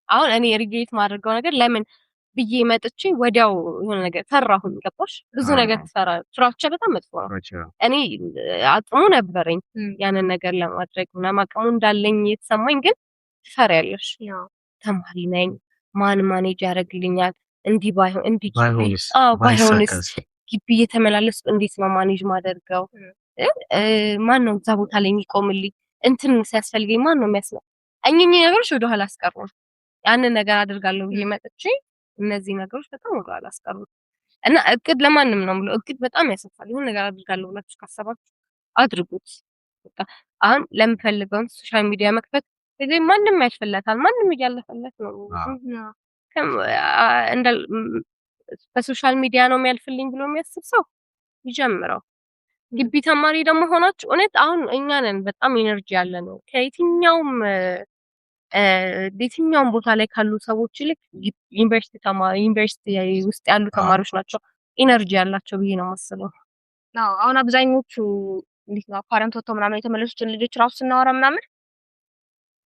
አሁን እኔ ሪግሬት ማድረገው ነገር ለምን ብዬ መጥቼ ወዲያው የሆነ ነገር ፈራሁኝ። ገባሽ? ብዙ ነገር ፍራቻ በጣም መጥፎ ነው። እኔ አቅሙ ነበረኝ ያንን ነገር ለማድረግ ምናምን አቅሙ እንዳለኝ የተሰማኝ፣ ግን ትፈሪያለሽ። ተማሪ ነኝ፣ ማን ማኔጅ ያደርግልኛል? እንዲህ ባይሆንስ ግቢ እየተመላለስኩ እንዴት ነው ማኔጅ ማደርገው? ማን ነው እዛ ቦታ ላይ የሚቆምልኝ? እንትን ሲያስፈልገኝ ማን ነው የሚያስነው? እኚህ ነገሮች ወደኋላ አስቀሩኝ። ያንን ነገር አድርጋለሁ ብዬ መጥቼ እነዚህ ነገሮች በጣም ወደኋላ አስቀሩኝ። እና እቅድ ለማንም ነው የምለው፣ እቅድ በጣም ያሰፋል። ይሁን ነገር አድርጋለሁ ብላችሁ ካሰባችሁ አድርጉት። በቃ አሁን ለምፈልገው ሶሻል ሚዲያ መክፈት ስለዚህ ማንም ያልፈለታል፣ ማንም እያለፈለት ነው። በሶሻል ሚዲያ ነው የሚያልፍልኝ ብሎ የሚያስብ ሰው ይጀምረው። ግቢ ተማሪ ደግሞ ሆናችሁ እውነት አሁን እኛ ነን በጣም ኢነርጂ ያለን ነው ከየትኛውም የትኛውም ቦታ ላይ ካሉ ሰዎች ይልቅ ዩኒቨርሲቲ ውስጥ ያሉ ተማሪዎች ናቸው ኢነርጂ ያላቸው ብዬ ነው የማስበው። አሁን አብዛኞቹ እንዴት ነው ፓረንት ወጥተው ምናምን የተመለሱትን ልጆች ራሱ ስናወራ ምናምን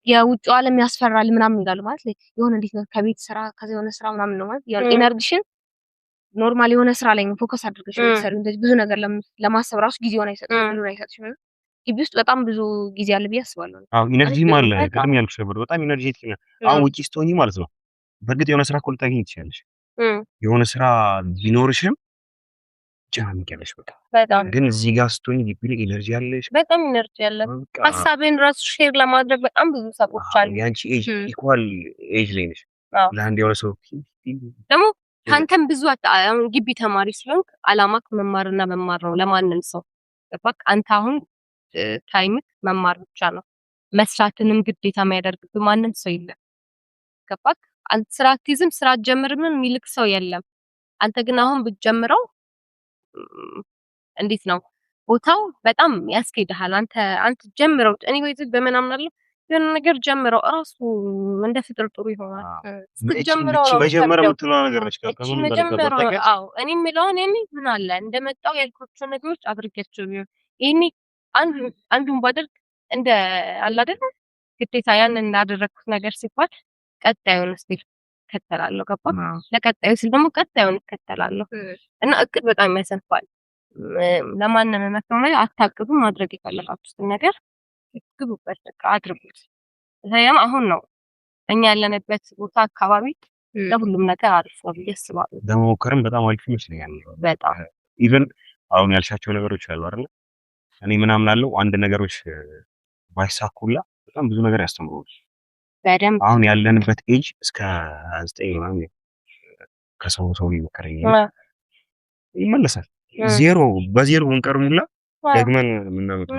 የውጭው ዓለም ያስፈራል ምናምን ይላሉ። ማለት የሆነ እንዴት ነው ከቤት ስራ ከዛ የሆነ ስራ ምናምን ነው ማለት ያው ኢነርጂሽን ኖርማል የሆነ ስራ ላይ ፎከስ አድርገሽ ልትሰሪ እንደዚህ ብዙ ነገር ለማሰብ ራሱ ጊዜውን አይሰጥሽም። ግቢ ውስጥ በጣም ብዙ ጊዜ አለ ብዬ አስባለሁ። አዎ ኢነርጂም አለ። ቅድም ያልኩሽ ነበር በጣም ኢነርጂቲክ ነው። አሁን ውጪ ስትሆኚ ማለት ነው በእርግጥ የሆነ ስራ እኮ ልታገኝ ትችያለሽ። የሆነ ስራ ቢኖርሽም ጨናንቂያለሽ በቃ በጣም ግን እዚህ ጋር ስትሆኚ ግቢ ላይ ኢነርጂ አለሽ። በጣም ኢነርጂ አለ። ሀሳብን ራሱ ሼር ለማድረግ በጣም ብዙ ሰዎች አሉ። ያንቺ ኤጅ ኢኳል ኤጅ ላይ ነሽ። ለአንድ የሆነ ሰው ደግሞ ካንተም ብዙ ግቢ ተማሪ ስለሆንክ አላማክ መማርና መማር ነው ለማንም ሰው ገባክ? አንተ አሁን ታይምክ መማር ብቻ ነው። መስራትንም ግዴታ የሚያደርግብህ ማንም ሰው የለም። ገባክ? አንተ ስራ አትይዝም ስራ አትጀምርም የሚልክ ሰው የለም። አንተ ግን አሁን ብትጀምረው እንዴት ነው ቦታው በጣም ያስኬድሃል። አንተ ጀምረው እኔ ወይ በመናምን አለ የሆነ ነገር ጀምረው እራሱ እንደ ፍጥር ጥሩ ይሆናል። ስትጀምረው መጀመሪያ የምትለው ነገር ነች። አዎ እኔ የምለው እኔ ምን አለ እንደመጣው ያልኳቸው ነገሮች አድርጌያቸው ቢሆን ይሄኔ አንዱን ባደርግ እንደ አለ አይደል ግዴታ ያንን እንዳደረኩት ነገር ሲባል ቀጣዩን ስቴፕ ከተላለሁ። ገባ? ለቀጣዩ ሲል ደግሞ ቀጣዩን ከተላለሁ እና እቅድ በጣም ያሰንፋል። ለማንም መተማመን አታቅዱ። ማድረግ የፈለጋችሁትን ነገር ግቡበት፣ በቃ አድርጉት። ዘያም አሁን ነው እኛ ያለንበት ቦታ አካባቢ ለሁሉም ነገር አሪፍ ነው ብዬ አስባለሁ። ለመሞከርም በጣም አሪፍ ይመስለኛል። በጣም ኢቨን አሁን ያልሻቸው ነገሮች አሉ አይደል? እኔ ምናምን አለው አንድ ነገሮች ባይሳኩላ በጣም ብዙ ነገር ያስተምሩናል። በደንብ አሁን ያለንበት ኤጅ እስከ 29 ምናምን ከሰው ይመከረኝ ይመለሳል። ዜሮ በዜሮ እንቀርሙላ ደግመን ምናመጣው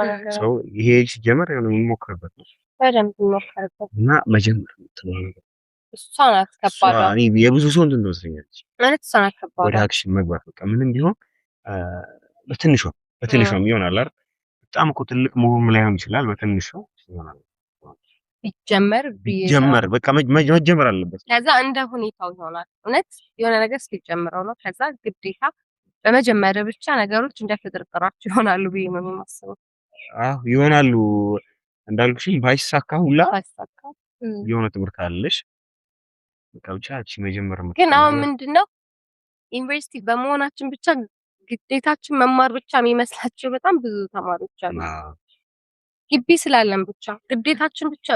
ነገር ሰው ይሄ ኤጅ ሲጀመር የሆነ የምንሞክርበት ነው። በደንብ እንሞክርበት እና መጀመር እሷ ናት ከባድ። እኔ የብዙ ሰው እንትን ትመስለኛለች ማለት እሷ ናት ከባድ ወደ አክሽን መግባት። በቃ ምንም ቢሆን በትንሿም ይሆናል አይደል? በጣም እኮ ትልቅ መሆን ላይሆን ይችላል። በትንሿ ይሆናል ቢጀመር በቃ መጀመር አለበት። ከዛ እንደ ሁኔታው ይሆናል። እውነት የሆነ ነገር እስኪጀምረው ነው። ከዛ ግዴታ በመጀመሪያ ብቻ ነገሮች እንደ ፍጥርጥራቸው ይሆናሉ ብዬ ነው የማስበው። ይሆናሉ እንዳልኩሽ ባይሳካ ሁላ የሆነ ትምህርት አለሽ። በቃ ብቻ እቺ መጀመር ግን አሁን ምንድነው ዩኒቨርሲቲ በመሆናችን ብቻ ግዴታችን መማር ብቻ የሚመስላቸው በጣም ብዙ ተማሪዎች አሉ። ግቢ ስላለን ብቻ ግዴታችን ብቻ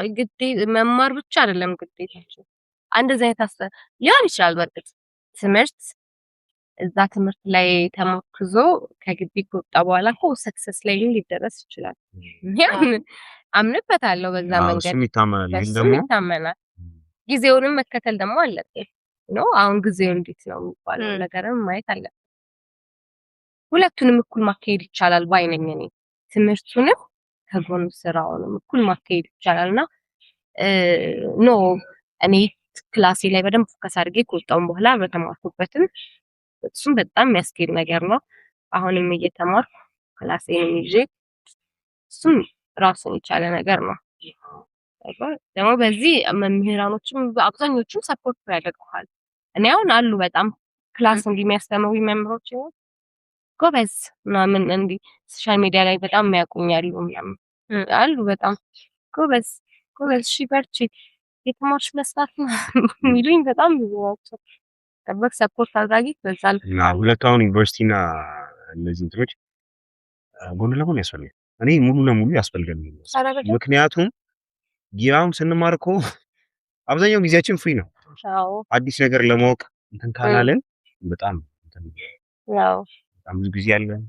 መማር ብቻ አይደለም ግዴታችን። እንደዚህ አይነት ሊሆን ይችላል። በርግጥ ትምህርት እዛ ትምህርት ላይ ተመክዞ ከግቢ ከወጣ በኋላ እኮ ሰክሰስ ላይ ሊደረስ ይችላል። ያን አምንበታለሁ። በዛ መንገድ ይታመናል። ጊዜውንም መከተል ደግሞ አለብን ነው። አሁን ጊዜው እንዴት ነው የሚባለው ነገርም ማየት አለብን። ሁለቱንም እኩል ማካሄድ ይቻላል ባይነኝ እኔ ትምህርቱንም ከጎኑ ስራውንም እኩል ማካሄድ ይቻላልና ኖ እኔ ክላሴ ላይ በደንብ ፎከስ አድርጌ ከወጣሁ በኋላ በተማርኩበትም እሱም በጣም የሚያስኬድ ነገር ነው። አሁንም እየተማርኩ ክላሴንም ይዤ እሱም ራሱን የቻለ ነገር ነው። ደግሞ በዚህ መምህራኖችም አብዛኞቹም ሰፖርት ያደርጉሃል። እኔ አሁን አሉ በጣም ክላስ እንዲሚያስተምሩ መምህሮች ጎበዝ ምናምን እንዲ ሶሻል ሚዲያ ላይ በጣም የሚያውቁኛሉ ምናምን አሉ በጣም ጎበዝ እሺ በርቺ የተማርሽ መስራት የሚሉኝ በጣም ብዙ ናቸው። ጠበቅ ሰፖርት አድራጊ በዛል ሁለቱ አሁን ዩኒቨርሲቲና እነዚህ እንትኖች ጎን ለጎን ያስፈልጋል። እኔ ሙሉ ለሙሉ ያስፈልጋል። ምክንያቱም ያውን ስንማር እኮ አብዛኛው ጊዜያችን ፍሪ ነው። አዲስ ነገር ለማወቅ እንትን ካላለን በጣም ብዙ ጊዜ አለን።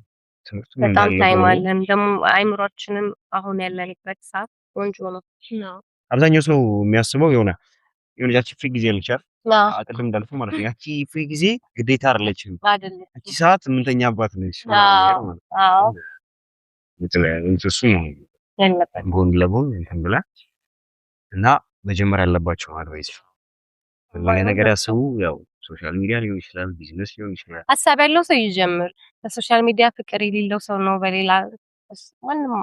በጣም ታይም አለን። ደግሞ አይምሮአችንም አሁን ያለንበት ሰዓት ቆንጆ ነው። አብዛኛው ሰው የሚያስበው የሆነ ያቺ ፍሪ ጊዜ አለቻት አቅድም እንዳልኩ ማለት ነው። ያቺ ፍሪ ጊዜ ግዴታ አይደለችም። ያቺ ሰዓት የምንተኛባት ነች። እሱ ነው ጎን ለጎን እንትን ብላ እና መጀመሪያ ያለባቸው አድቫይስ ነገር ያስቡ። ያው ሶሻል ሚዲያ ሊሆን ይችላል፣ ቢዝነስ ሊሆን ይችላል። ሀሳብ ያለው ሰው ይጀምር። በሶሻል ሚዲያ ፍቅር የሌለው ሰው ነው በሌላ ማንም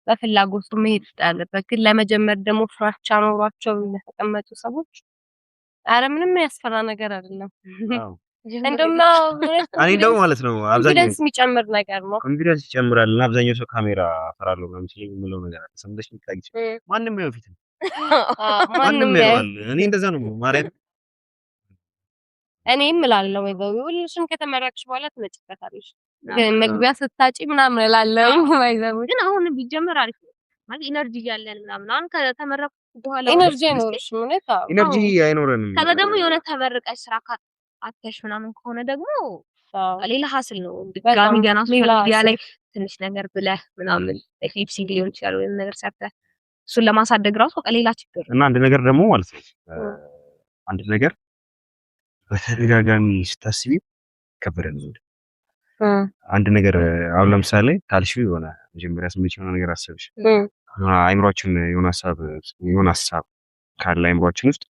በፍላጎቱ መሄድ አለበት። ግን ለመጀመር ደግሞ ፍራቻ ኖሯቸው የተቀመጡ ሰዎች አረ ምንም ያስፈራ ነገር አይደለም። እንደውም እኔ ደግሞ ማለት ነው አብዛኛው የሚጨምር ነገር ነው። ኮንፊደንስ ይጨምራል እና አብዛኛው ሰው ካሜራ ፈራለሁ ምናምን ሲል የሚለው ነገር አለ። ሰምተሽ ልታቂ ማንም ያው ፊት ማንም ያው እኔ እንደዛ ነው ማርያም እኔ እምላለሁ ወይ ሁሉሽን ከተመረቅሽ በኋላ ትመጭበታለሽ። መግቢያ ስታጪ ምናምን እላለሁ ማይዘው ግን አሁን ቢጀመር አሪፍ ነው ማለት ኢነርጂ ያለን ምናምን አሁን ከተመረቅኩ በኋላ ኢነርጂ አይኖርሽ ማለት ኢነርጂ አይኖረንም። ከዛ ደግሞ የሆነ ተመርቀሽ ስራ አተሽ ምናምን ከሆነ ደግሞ ሌላ ሀስል ነው። ድጋሚ ገና ሶሻል ላይ ትንሽ ነገር ብለህ ምናምን ሊፕሲንግ ሊሆን ይችላል ወይ ነገር ሰርተህ እሱን ለማሳደግ ራሱ ሌላ ችግር እና አንድ ነገር ደግሞ ማለት ነው አንድ ነገር በተደጋጋሚ ስታስቢ ከበደን ነው። አንድ ነገር አሁን ለምሳሌ ካልሽው የሆነ መጀመሪያ ስሜት የሆነ ነገር አሰብሽ አይምሮአችን የሆነ ሀሳብ ካለ አይምሮአችን ውስጥ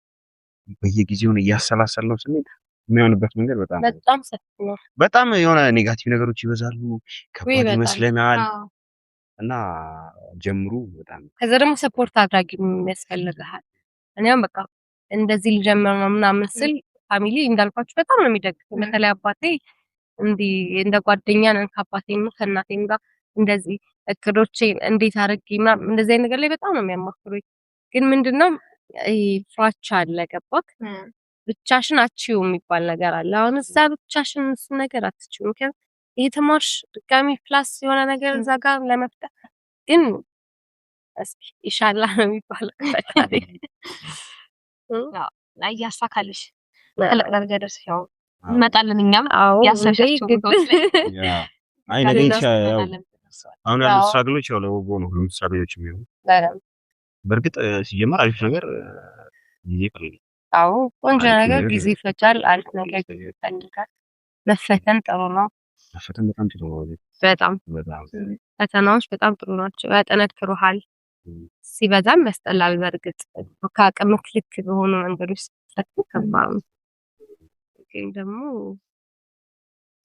በየጊዜው እያሰላሰል ነው ስንል የሚሆንበት መንገድ በጣም ሰፊ ነው። በጣም የሆነ ኔጋቲቭ ነገሮች ይበዛሉ፣ ከባድ ይመስለናል እና ጀምሩ በጣም ከዛ ደግሞ ሰፖርት አድራጊ የሚያስፈልግሃል። እኔም በቃ እንደዚህ ልጀምር ነው ምናምን ስል ፋሚሊ እንዳልኳችሁ በጣም ነው የሚደግፈው። በተለይ አባቴ እንደ ጓደኛ ነን ከአባቴም ከእናቴም ጋር እንደዚህ እቅዶቼን እንዴት አድርጌ ምናምን እንደዚህ አይነት ነገር ላይ በጣም ነው የሚያማክሩኝ። ግን ምንድነው ፍራቻ አለ ገባክ? ብቻሽን አትችይው የሚባል ነገር አለ። አሁን እዛ ብቻሽን እሱ ነገር አትችይው። ምክንያቱም የተማርሽ ድጋሚ ፕላስ የሆነ ነገር እዛ ጋር ለመፍጠር ግን እስኪ ኢንሻአላህ ነው የሚባለው ፈጣሪ ላይ ያሳካልሽ ትልቅ ደረጃ ደርሰሽ ያው እንመጣለን እኛም ያሳሻቸው ጉዳዮች ላይ አይ ነገ ኢንሻአላህ አሁን ያሉ ስትራግሎች ያው ለወጎ ነው ሁሉም ስትራግሎች የሚሆኑ በርግጥ ሲጀመር አሪፍ ነገር ጊዜ ይፈልጋል። አዎ ቆንጆ ነገር ጊዜ ይፈጃል። አሪፍ ነገር ጊዜ ይፈልጋል። መፈተን ጥሩ ነው። መፈተን በጣም ጥሩ ነው። በጣም ፈተናዎች በጣም ጥሩ ናቸው። ያጠነክሩሃል። ሲበዛም ያስጠላል። በርግጥ ከአቅምህ ልክ በሆኑ መንገዶች ስትፈተን ከባድ ነው። ግን ደግሞ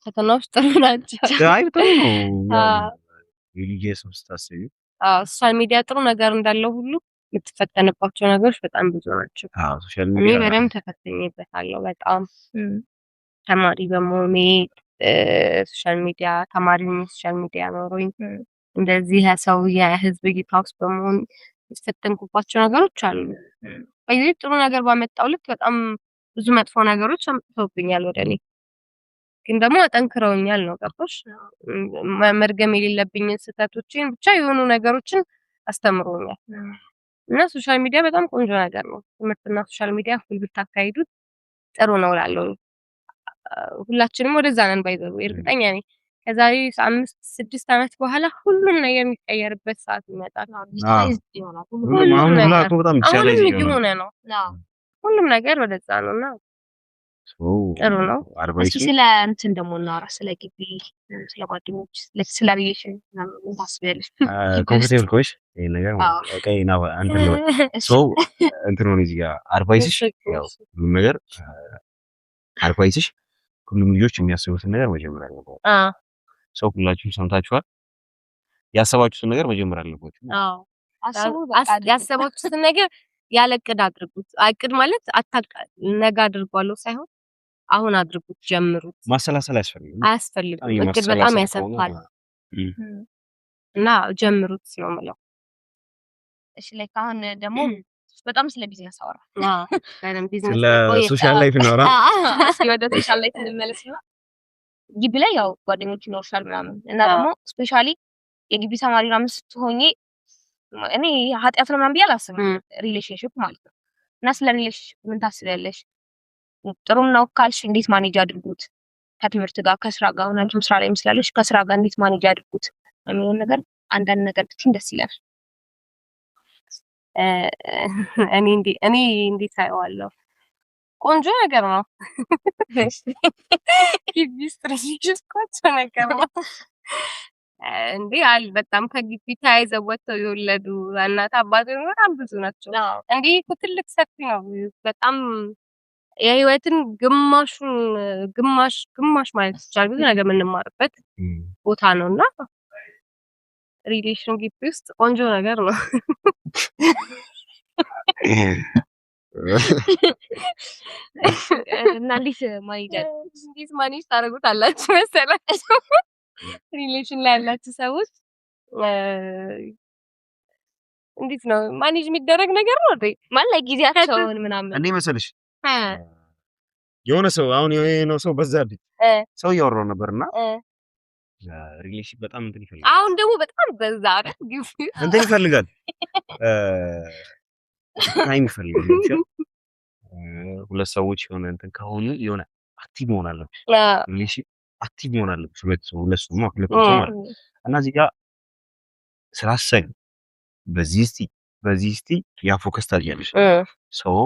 ፈተናዎች ጥሩ ናቸው። አይ ጥሩ ነው። የሊጂየስ ስታስቢ ሶሻል ሚዲያ ጥሩ ነገር እንዳለው ሁሉ የምትፈተንባቸው ነገሮች በጣም ብዙ ናቸው። ሶሻል እኔ ሚዲያ በደንብ ተፈትኜበታለሁ። በጣም ተማሪ በመሆኔ ሶሻል ሚዲያ ሶሻል ሚዲያ ኖሮኝ እንደዚህ ሰው የህዝብ እይታ ውስጥ በመሆን የተፈተንኩባቸው ነገሮች አሉ። በዚህ ጥሩ ነገር ባመጣው ልክ በጣም ብዙ መጥፎ ነገሮች አምጥተውብኛል ወደ እኔ። ግን ደግሞ አጠንክረውኛል ነው ገባሽ? መርገም የሌለብኝን ስህተቶችን ብቻ የሆኑ ነገሮችን አስተምሮኛል። እና ሶሻል ሚዲያ በጣም ቆንጆ ነገር ነው። ትምህርትና ሶሻል ሚዲያ ሁሉ ብታካሂዱት ጥሩ ነው እላለሁ። ሁላችንም ወደዛ ነን ባይዘው እርግጠኛ ነኝ። ከዛሬ 5-6 አመት በኋላ ሁሉም ነገር የሚቀየርበት ሰዓት ይመጣል። ሁሉም ነገር በጣም እየሆነ ነው። ሁሉም ነገር ወደዛ ነውና ጥሩ ነው። እስኪ ስለ እንትን ደግሞ እናወራ፣ ስለ ግቢ፣ ስለ ጓደኞች፣ ስለ ሪሌሽን ምን ታስቢያለሽ? ኮምፎርቴብል ኮይሽ ይሄ ነገር ቀይና አንተ ነው ሶ እንትን ነው እዚህ ጋር አድቫይስሽ ያው ሁሉም ነገር አድቫይስሽ ሁሉም ልጆች የሚያስቡትን ነገር መጀመር አለባቸው። ሰው ሁላችሁም ሰምታችኋል። ያሰባችሁትን ነገር መጀመር አለባችሁ። ያሰባችሁትን ነገር ያለ እቅድ አድርጉት። እቅድ ማለት ነገ አድርጓለሁ ሳይሆን አሁን አድርጉት፣ ጀምሩት። ማሰላሰል አያስፈልግም። እቅድ በጣም ያሰፋል እና ጀምሩት ነው የምለው። እሺ ላይ አሁን ደግሞ በጣም ስለ ቢዝነስ አወራ። ቢዝነስ ስለ ሶሻል ላይፍ እናወራ። እስኪ ወደ ሶሻል ላይፍ እንመለስና ግቢ ላይ ያው ጓደኞች ይኖርሻል ምናምን እና ደግሞ ስፔሻሊ የግቢ ተማሪ ምናምን ስትሆኚ እኔ ኃጢአት ነው ምናምን ብዬ አላስብም። ሪሌሽንሺፕ ማለት ነው። እና ስለ ሪሌሽንሺፕ ምን ታስቢያለሽ? ጥሩ ነው ካልሽ እንዴት ማኔጅ አድርጉት? ከትምህርት ጋር ከስራ ጋር ሆናችሁም ስራ ላይ መስላለሽ ከስራ ጋር እንዴት ማኔጅ አድርጉት የሚሆን ነገር አንዳንድ ነገር ብትይኝ ደስ ይላል። እኔ እንዴት አየዋለሁ? ቆንጆ ነገር ነው። ግቢ ውስጥ ሪሌሽንሺፕ ቆንጆ ነገር ነው። እንዴ በጣም ከግቢ ተያይዘው ወጥተው የወለዱ እናት አባት በጣም ብዙ ናቸው። እንዴ ትልቅ ሰፊ ነው። በጣም የህይወትን ግማሽ ማለት ይቻላል ብዙ ነገር የምንማርበት ቦታ ነውና ሪሌሽን ግቢ ውስጥ ቆንጆ ነገር ነው። እና እንዴት ማኔጅ ታደርጉታላችሁ መሰላችሁ? ሪሌሽን ላይ ያላችሁ ሰዎች እንዴት ነው ማኔጅ የሚደረግ ነገር ነው እንዴ? ማለት ጊዜያቸውን ምናምን እንዴ መሰለሽ የሆነ ሰው አሁን የሆነ ሰው በዛብኝ ሰው እያወራው ነበርና ሪሌሽን በጣም እንትን ይፈልጋል። አሁን ደግሞ በጣም በዛ አይደል? እንትን ይፈልጋል ታይም ይፈልጋል። ሁለት ሰዎች የሆነ እንትን ከሆኑ የሆነ አክቲቭ መሆን አለበት። ሪሌሽን አክቲቭ መሆን አለበት። ሁለት ሰው ማለት እና እዚህ ጋር ስላሰኝ በዚህ እስቲ ያ ፎከስ ታያለሽ ሰው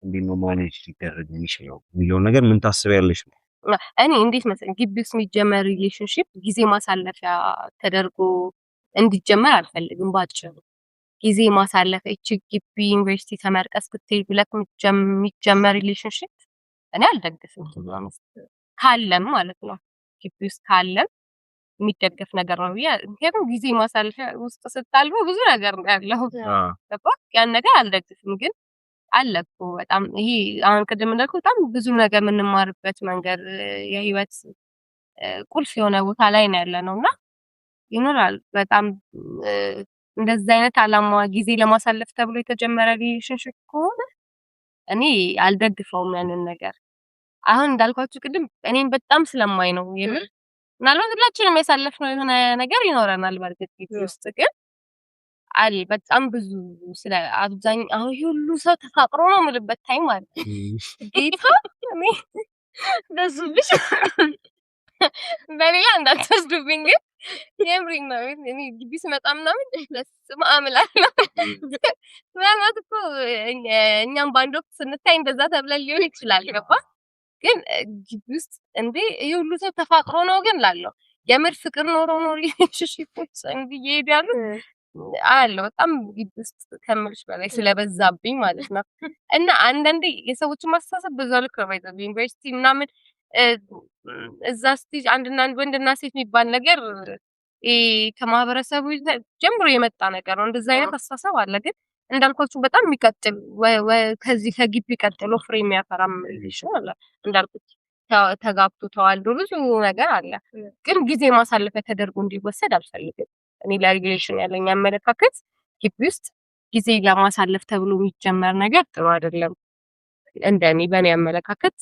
እንዴት ነው ማኔጅ ሊደረግ የሚችለው የሚለው ነገር ምን ታስቢያለሽ? እኔ እንዴት መሰለኝ ግቢ ውስጥ የሚጀመር ሪሌሽንሺፕ ጊዜ ማሳለፊያ ተደርጎ እንዲጀመር አልፈልግም። ባጭሩ ጊዜ ማሳለፊያ እቺ ግቢ ዩኒቨርሲቲ ተመርቀስ ክትል ብለክ የሚጀመር ሪሌሽንሺፕ እኔ አልደግፍም። ካለም ማለት ነው ግቢ ውስጥ ካለም የሚደገፍ ነገር ነው ብዬ ምክንያቱም ጊዜ ማሳለፊያ ውስጥ ስታልፈው ብዙ ነገር ነው ያለው ገባ ያን ነገር አልደግፍም። ግን አለኩ በጣም ይሄ አሁን ቅድም እንዳልኩት በጣም ብዙ ነገር የምንማርበት መንገድ የህይወት ቁልፍ የሆነ ቦታ ላይ ነው ያለነውና ይኖራል። በጣም እንደዚህ አይነት አላማ ጊዜ ለማሳለፍ ተብሎ የተጀመረ ሪሌሽንሺፕ ከሆነ እኔ አልደግፈውም ያንን ነገር። አሁን እንዳልኳችሁ ቅድም እኔም በጣም ስለማይ ነው የምር ምናልባት ሁላችንም ያሳለፍነው የሆነ ነገር ይኖረናል በርግጥ ግቢ ውስጥ ግን አለ በጣም ብዙ ስለ አብዛኛው አሁን ሁሉ ሰው ተፋቅሮ ነው የምልበት ታይም አለ ጌታ እኔ በዙብሽ በሌላ እንዳትወስዱብኝ ግን የምሪን ነው እኔ ግቢ ስመጣ ምናምን ለስማ አምላክና ማለት እኮ እኛም ባንድ ወቅት ስንታይ እንደዛ ተብለን ሊሆን ይችላል ገባ ግን ግቢ ውስጥ እንዴ ሁሉ ሰው ተፋቅሮ ነው ግን ላለው የምር ፍቅር ኖሮ ነው ሪሌሽንሺፖች እንዲህ ይሄዳሉ አለ በጣም ግቢ ውስጥ ከምልሽ በላይ ስለበዛብኝ ማለት ነው እና አንዳንዴ የሰዎችን ማስተሳሰብ በዛው ልክ ነው ባይዘው ዩኒቨርሲቲ ምናምን እዛ ስቴጅ አንድና አንድ ወንድና ሴት የሚባል ነገር ከማህበረሰቡ ጀምሮ የመጣ ነገር ነው እንደዛ አይነት አስተሳሰብ አለ ግን እንዳልኳችሁ በጣም የሚቀጥል ከዚህ ከግቢ ቀጥሎ ፍሬ የሚያፈራም ሪሌሽን አለ እንዳልኩት ተጋብቶ ተዋልዶ ብዙ ነገር አለ ግን ጊዜ ማሳለፊያ ተደርጎ እንዲወሰድ አልፈልግም እኔ ለሪሌሽን ያለኝ አመለካከት ግቢ ውስጥ ጊዜ ለማሳለፍ ተብሎ የሚጀመር ነገር ጥሩ አይደለም እንደኔ በእኔ አመለካከት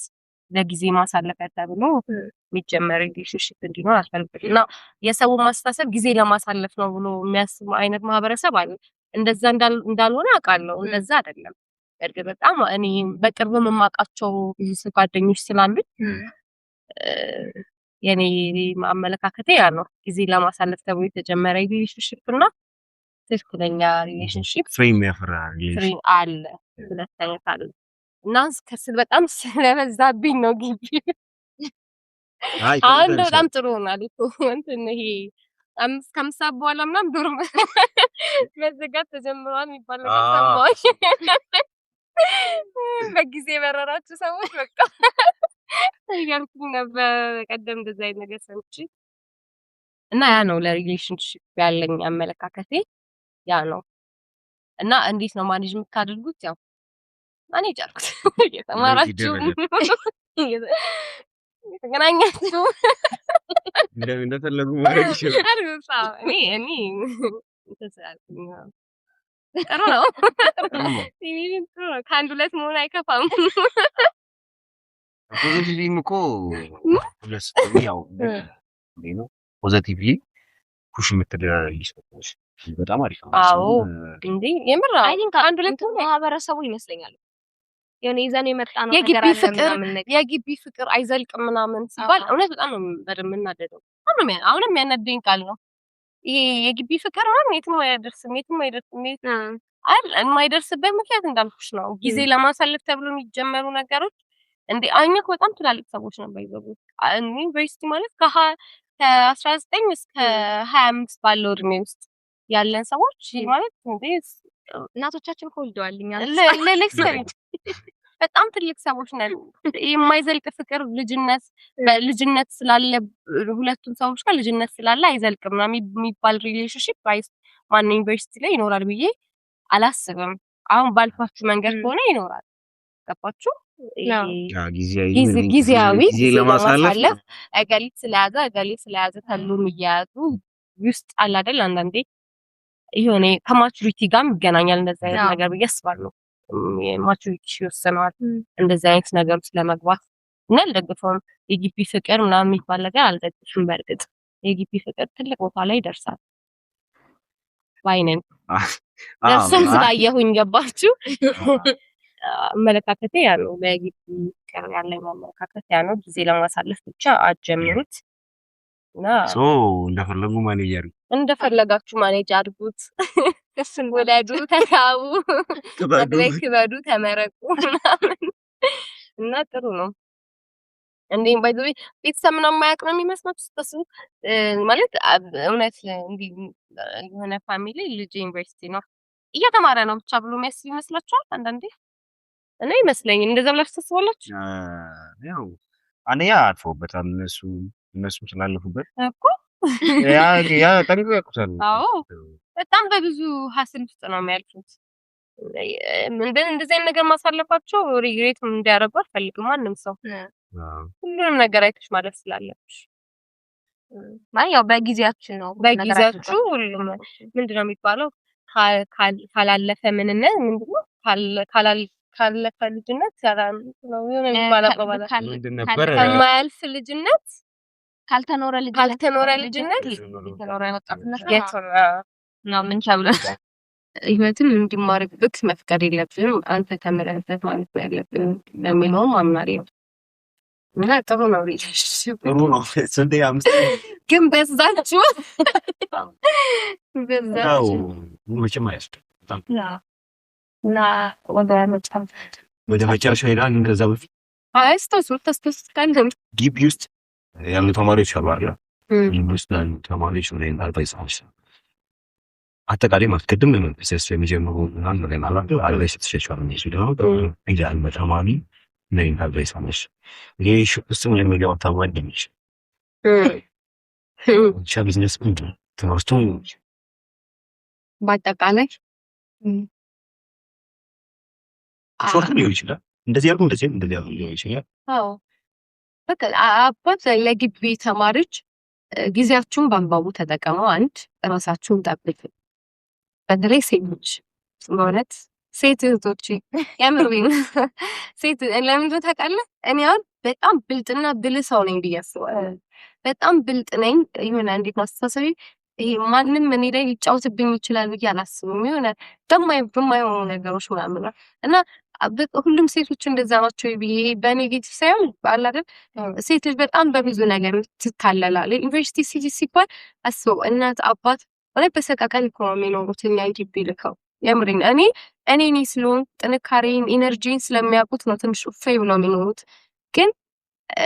ለጊዜ ማሳለፊያ ተብሎ የሚጀመር ሪሌሽንሺፕ እንዲኖር አልፈልግም እና የሰው ማስተሳሰብ ጊዜ ለማሳለፍ ነው ብሎ የሚያስብ አይነት ማህበረሰብ አለ እንደዛ እንዳልሆነ አውቃለሁ እንደዛ አይደለም እርግጥ በጣም እኔ በቅርብ የማውቃቸው ብዙ ጓደኞች ስላሉኝ የኔ አመለካከቴ ያ ነው ጊዜ ለማሳለፍ ተብሎ የተጀመረ ሪሌሽንሺፕ እና ትክክለኛ ሪሌሽንሺፕ ፍሬም ያፈራ ሪሌሽን አለ ሁለተኛ ካለ እና ከስል በጣም ስለበዛብኝ ነው ግቢ አሁን በጣም ጥሩ ሆኗል እኮ እንትን ይሄ 5 ሰዓት በኋላ ምናምን ዶርም መዘጋት ተጀምሯል የሚባል ነገር ሰማሁኝ በጊዜ በረራችሁ ሰዎች በቃ ያልኩኝ ነበር ቀደም እንደዛ አይነት ነገር ሰምቼ እና ያ ነው ለሪሌሽንሺፕ ያለኝ አመለካከቴ ያ ነው እና እንዴት ነው ማኔጅ የምታደርጉት ያው ማኔጅ አድርጉት የተማራችሁ የተገናኛችሁ እንደፈለጉ ማድረግ ይችላል እኔ ተሳልኩኝ ጥሩ ነው ከአንድ ሁለት መሆን አይከፋም ፖዚቲቭም እኮ ያው ነው ፖዚቲቭሊ ፑሽ የምትደረጊ ሰዎች በጣም አሪፍ ነው አዎ እንዴ የምር አይ ቲንክ አንድ ሁለት ማህበረሰቡ ይመስለኛል የኔ ይዘን የመጣ ነው ነገር አለ የግቢ ፍቅር አይዘልቅም ምናምን ሲባል እውነት በጣም ነው በደምናደደው አሁንም የሚያናደኝ ቃል ነው ይሄ የግቢ ፍቅር ማለት የትም አይደርስም የማይደርስበት ምክንያት እንዳልኩሽ ነው ጊዜ ለማሳለፍ ተብሎ የሚጀመሩ ነገሮች እንዴ አይነክ በጣም ትላልቅ ሰዎች ነው ባይዘቡት ዩኒቨርሲቲ ማለት ከ19 እስከ 25 ባለው እድሜ ውስጥ ያለን ሰዎች ማለት እንዴ እናቶቻችን ወልደዋልኛ በጣም ትልቅ ሰዎች ነን የማይዘልቅ ፍቅር ልጅነት ስላለ ሁለቱም ሰዎች ጋር ልጅነት ስላለ አይዘልቅም ነው የሚባል ሪሌሽንሺፕ ማን ዩኒቨርሲቲ ላይ ይኖራል ብዬ አላስብም አሁን ባልኳችሁ መንገድ ከሆነ ይኖራል ገባችሁ ጊዜያዊ ለማሳለፍ እገሊት ስለያዘ ተሉም እያያዙ ውስጥ አለ አይደል አንዳንዴ ይሄኔ ከማቹሪቲ ጋር ይገናኛል እንደዛ አይነት ነገር ብዬ አስባለሁ የማቹሪቲ ይወሰናል እንደዛ አይነት ነገር ውስጥ ለመግባት እና አልደግፈውም የግቢ ፍቅር ምናምን የሚባል ነገር አልደግፍም በእርግጥ የግቢ ፍቅር ትልቅ ቦታ ላይ ይደርሳል ባይነን ደርሶም ስላየሁኝ ገባችሁ አመለካከቴ ያ ነው ለግቢ ፍቅር ያለኝ አመለካከት ያ ነው ጊዜ ለማሳለፍ ብቻ አጀምሩት እና እንደፈለጉ ማኔጅ አድርጉ እንደፈለጋችሁ ማኔጅ አድርጉት እሱን ወላዱ ተካቡ ክበዱ ተመረቁ እና ጥሩ ነው እንዴም ባይዘው ቤተሰብ ምናምን ማያውቅ ነው የሚመስላችሁ ስታስቡ ማለት እውነት እንዲህ የሆነ ፋሚሊ ልጅ ዩኒቨርሲቲ ነው እየተማረ ነው ብቻ ብሎ የሚያስብ ይመስላችኋል አንዳንዴ እኔ ይመስለኝ እንደዛ ብላችሁ ታስባላችሁ ያው አንያ አጥፎበታል እነሱ ስላለፉበት እኮ ያ ታሪኩ ያቁታል አዎ በጣም በብዙ ሀስል ውስጥ ነው የሚያልፉት እንደዚህ አይነት ነገር ማሳለፋቸው ሪግሬት እንዲያደርጉ አልፈልግም ማንም ሰው ሁሉንም ነገር አይተሽ ማለት ስላለብሽ ያው በጊዜያችን ነው በጊዜያችሁ ሁሉም ምንድነው የሚባለው ካላለፈ ምንነት ምንድነው ካላለፈ ልጅነት ያራን ነው የሆነ የሚባለው ከማያልፍ ልጅነት ካልተኖረ ልጅነት የተኖረ ወጣትነት ነው ምን ቻብለ ህይወትን እንዲማርበት መፍቀድ የለብንም አንተ ተምረህበት ማለት ነው ያለብን ለሚለው አምናለሁ። እና ጥሩ ነው ሪሌሽንሺፕ ጥሩ ነው ስንት አምስት ግን በዛችሁ ነው መቼም አይስጥም እና ወደ መጨረሻ ሄዳን እንደዛ በፊት ተስተስ ካለም ግቢ ውስጥ ያሉ ተማሪዎች አሉ አይደል? ይመስላል ተማሪዎች ነው አልባይሳሽ አጠቃላይ ማስቀደም ለመንፈስ የሚጀምሩ ምናምን ነው ማለት ነው። አልባይስ ተሸሻሉ ነው ሲለው እንግዲህ ተማሪ ነው አልባይሳሽ ይሄ እሱም የሚገባው ተማሪ ነው። ቢዝነስ ትምህርቱ በአጠቃላይ ሾርት ሊሆን ይችላል። እንደዚህ ያልኩ እንደዚህ ያልኩ ሊሆን ይችላል። አዎ በቃ አባት ለግቢ ተማሪዎች ጊዜያችሁን በአግባቡ ተጠቀሙ። አንድ ራሳችሁን ጠብቁ። በተለይ ሴቶች ማለት ሴት እህቶቼ የምሬን ሴት ለምን ታውቃለህ? እኔ አሁን በጣም ብልጥና ብልህ ሰው ነኝ ብዬ አስባለሁ። በጣም ብልጥ ነኝ። የሆነ እንዴት ማስተሳሰቢ ይሄ ማንም እኔ ላይ ሊጫወትብኝ ይችላል ብዬ አላስብም። የሆነ በማይሆኑ ነገሮች ምናምን እና ሁሉም ሴቶች እንደዛ ናቸው ብዬ በኔጌቲቭ ሳይሆን አለ አይደል ሴት ልጅ በጣም በብዙ ነገር ትታለላለች። ዩኒቨርሲቲ ሲባል አስበው እናት አባት ወደ በሰቃቀን እኮ ነው የሚኖሩት እኛ ግቢ ልከው የምሬን እኔ ስለሆን ጥንካሬን ኢነርጂን ስለሚያውቁት ነው ትንሽ ኡፋይ ብለው የሚኖሩት። ግን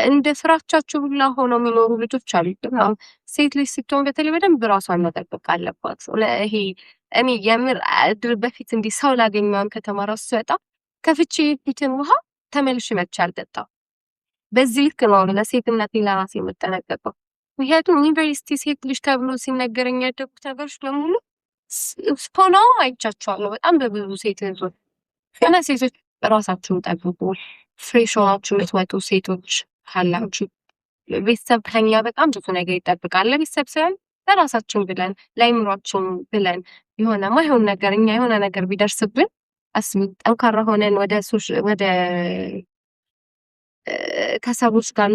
እንደ ፍራቻቸው ሁላ ሆነው የሚኖሩ ልጆች አሉ። ሴት ልጅ ስትሆን በተለይ በደንብ ራሷን መጠበቅ አለባት። ይሄ እኔ የምር በፊት እንዲህ ሰው ላገኘውን ከተማ ራሱ ስወጣ ከፍቼ የፊትን ውሃ ተመልሼ መጥቼ አልጠጣም። በዚህ ልክ ነው ለሴትነቴ ለራሴ የምጠነቀቀው። ምክንያቱም ዩኒቨርሲቲ ሴት ልጅ ተብሎ ሲነገረኝ ያደጉት ነገሮች በሙሉ ስፖናው አይቻቸዋለሁ በጣም በብዙ ሴት ልጆች እና ሴቶች ራሳችሁን ጠብቁ። ፍሬሽ ሆናችሁ የምትመጡ ሴቶች ካላችሁ ቤተሰብ ከኛ በጣም ብዙ ነገር ይጠብቃል። ለቤተሰብ ሳይሆን ለራሳችን ብለን ለአይምሯችን ብለን የሆነ ማይሆን ነገር እኛ የሆነ ነገር ቢደርስብን አስቢ ጠንካራ ሆነን ወደ ከሰዎች ጋር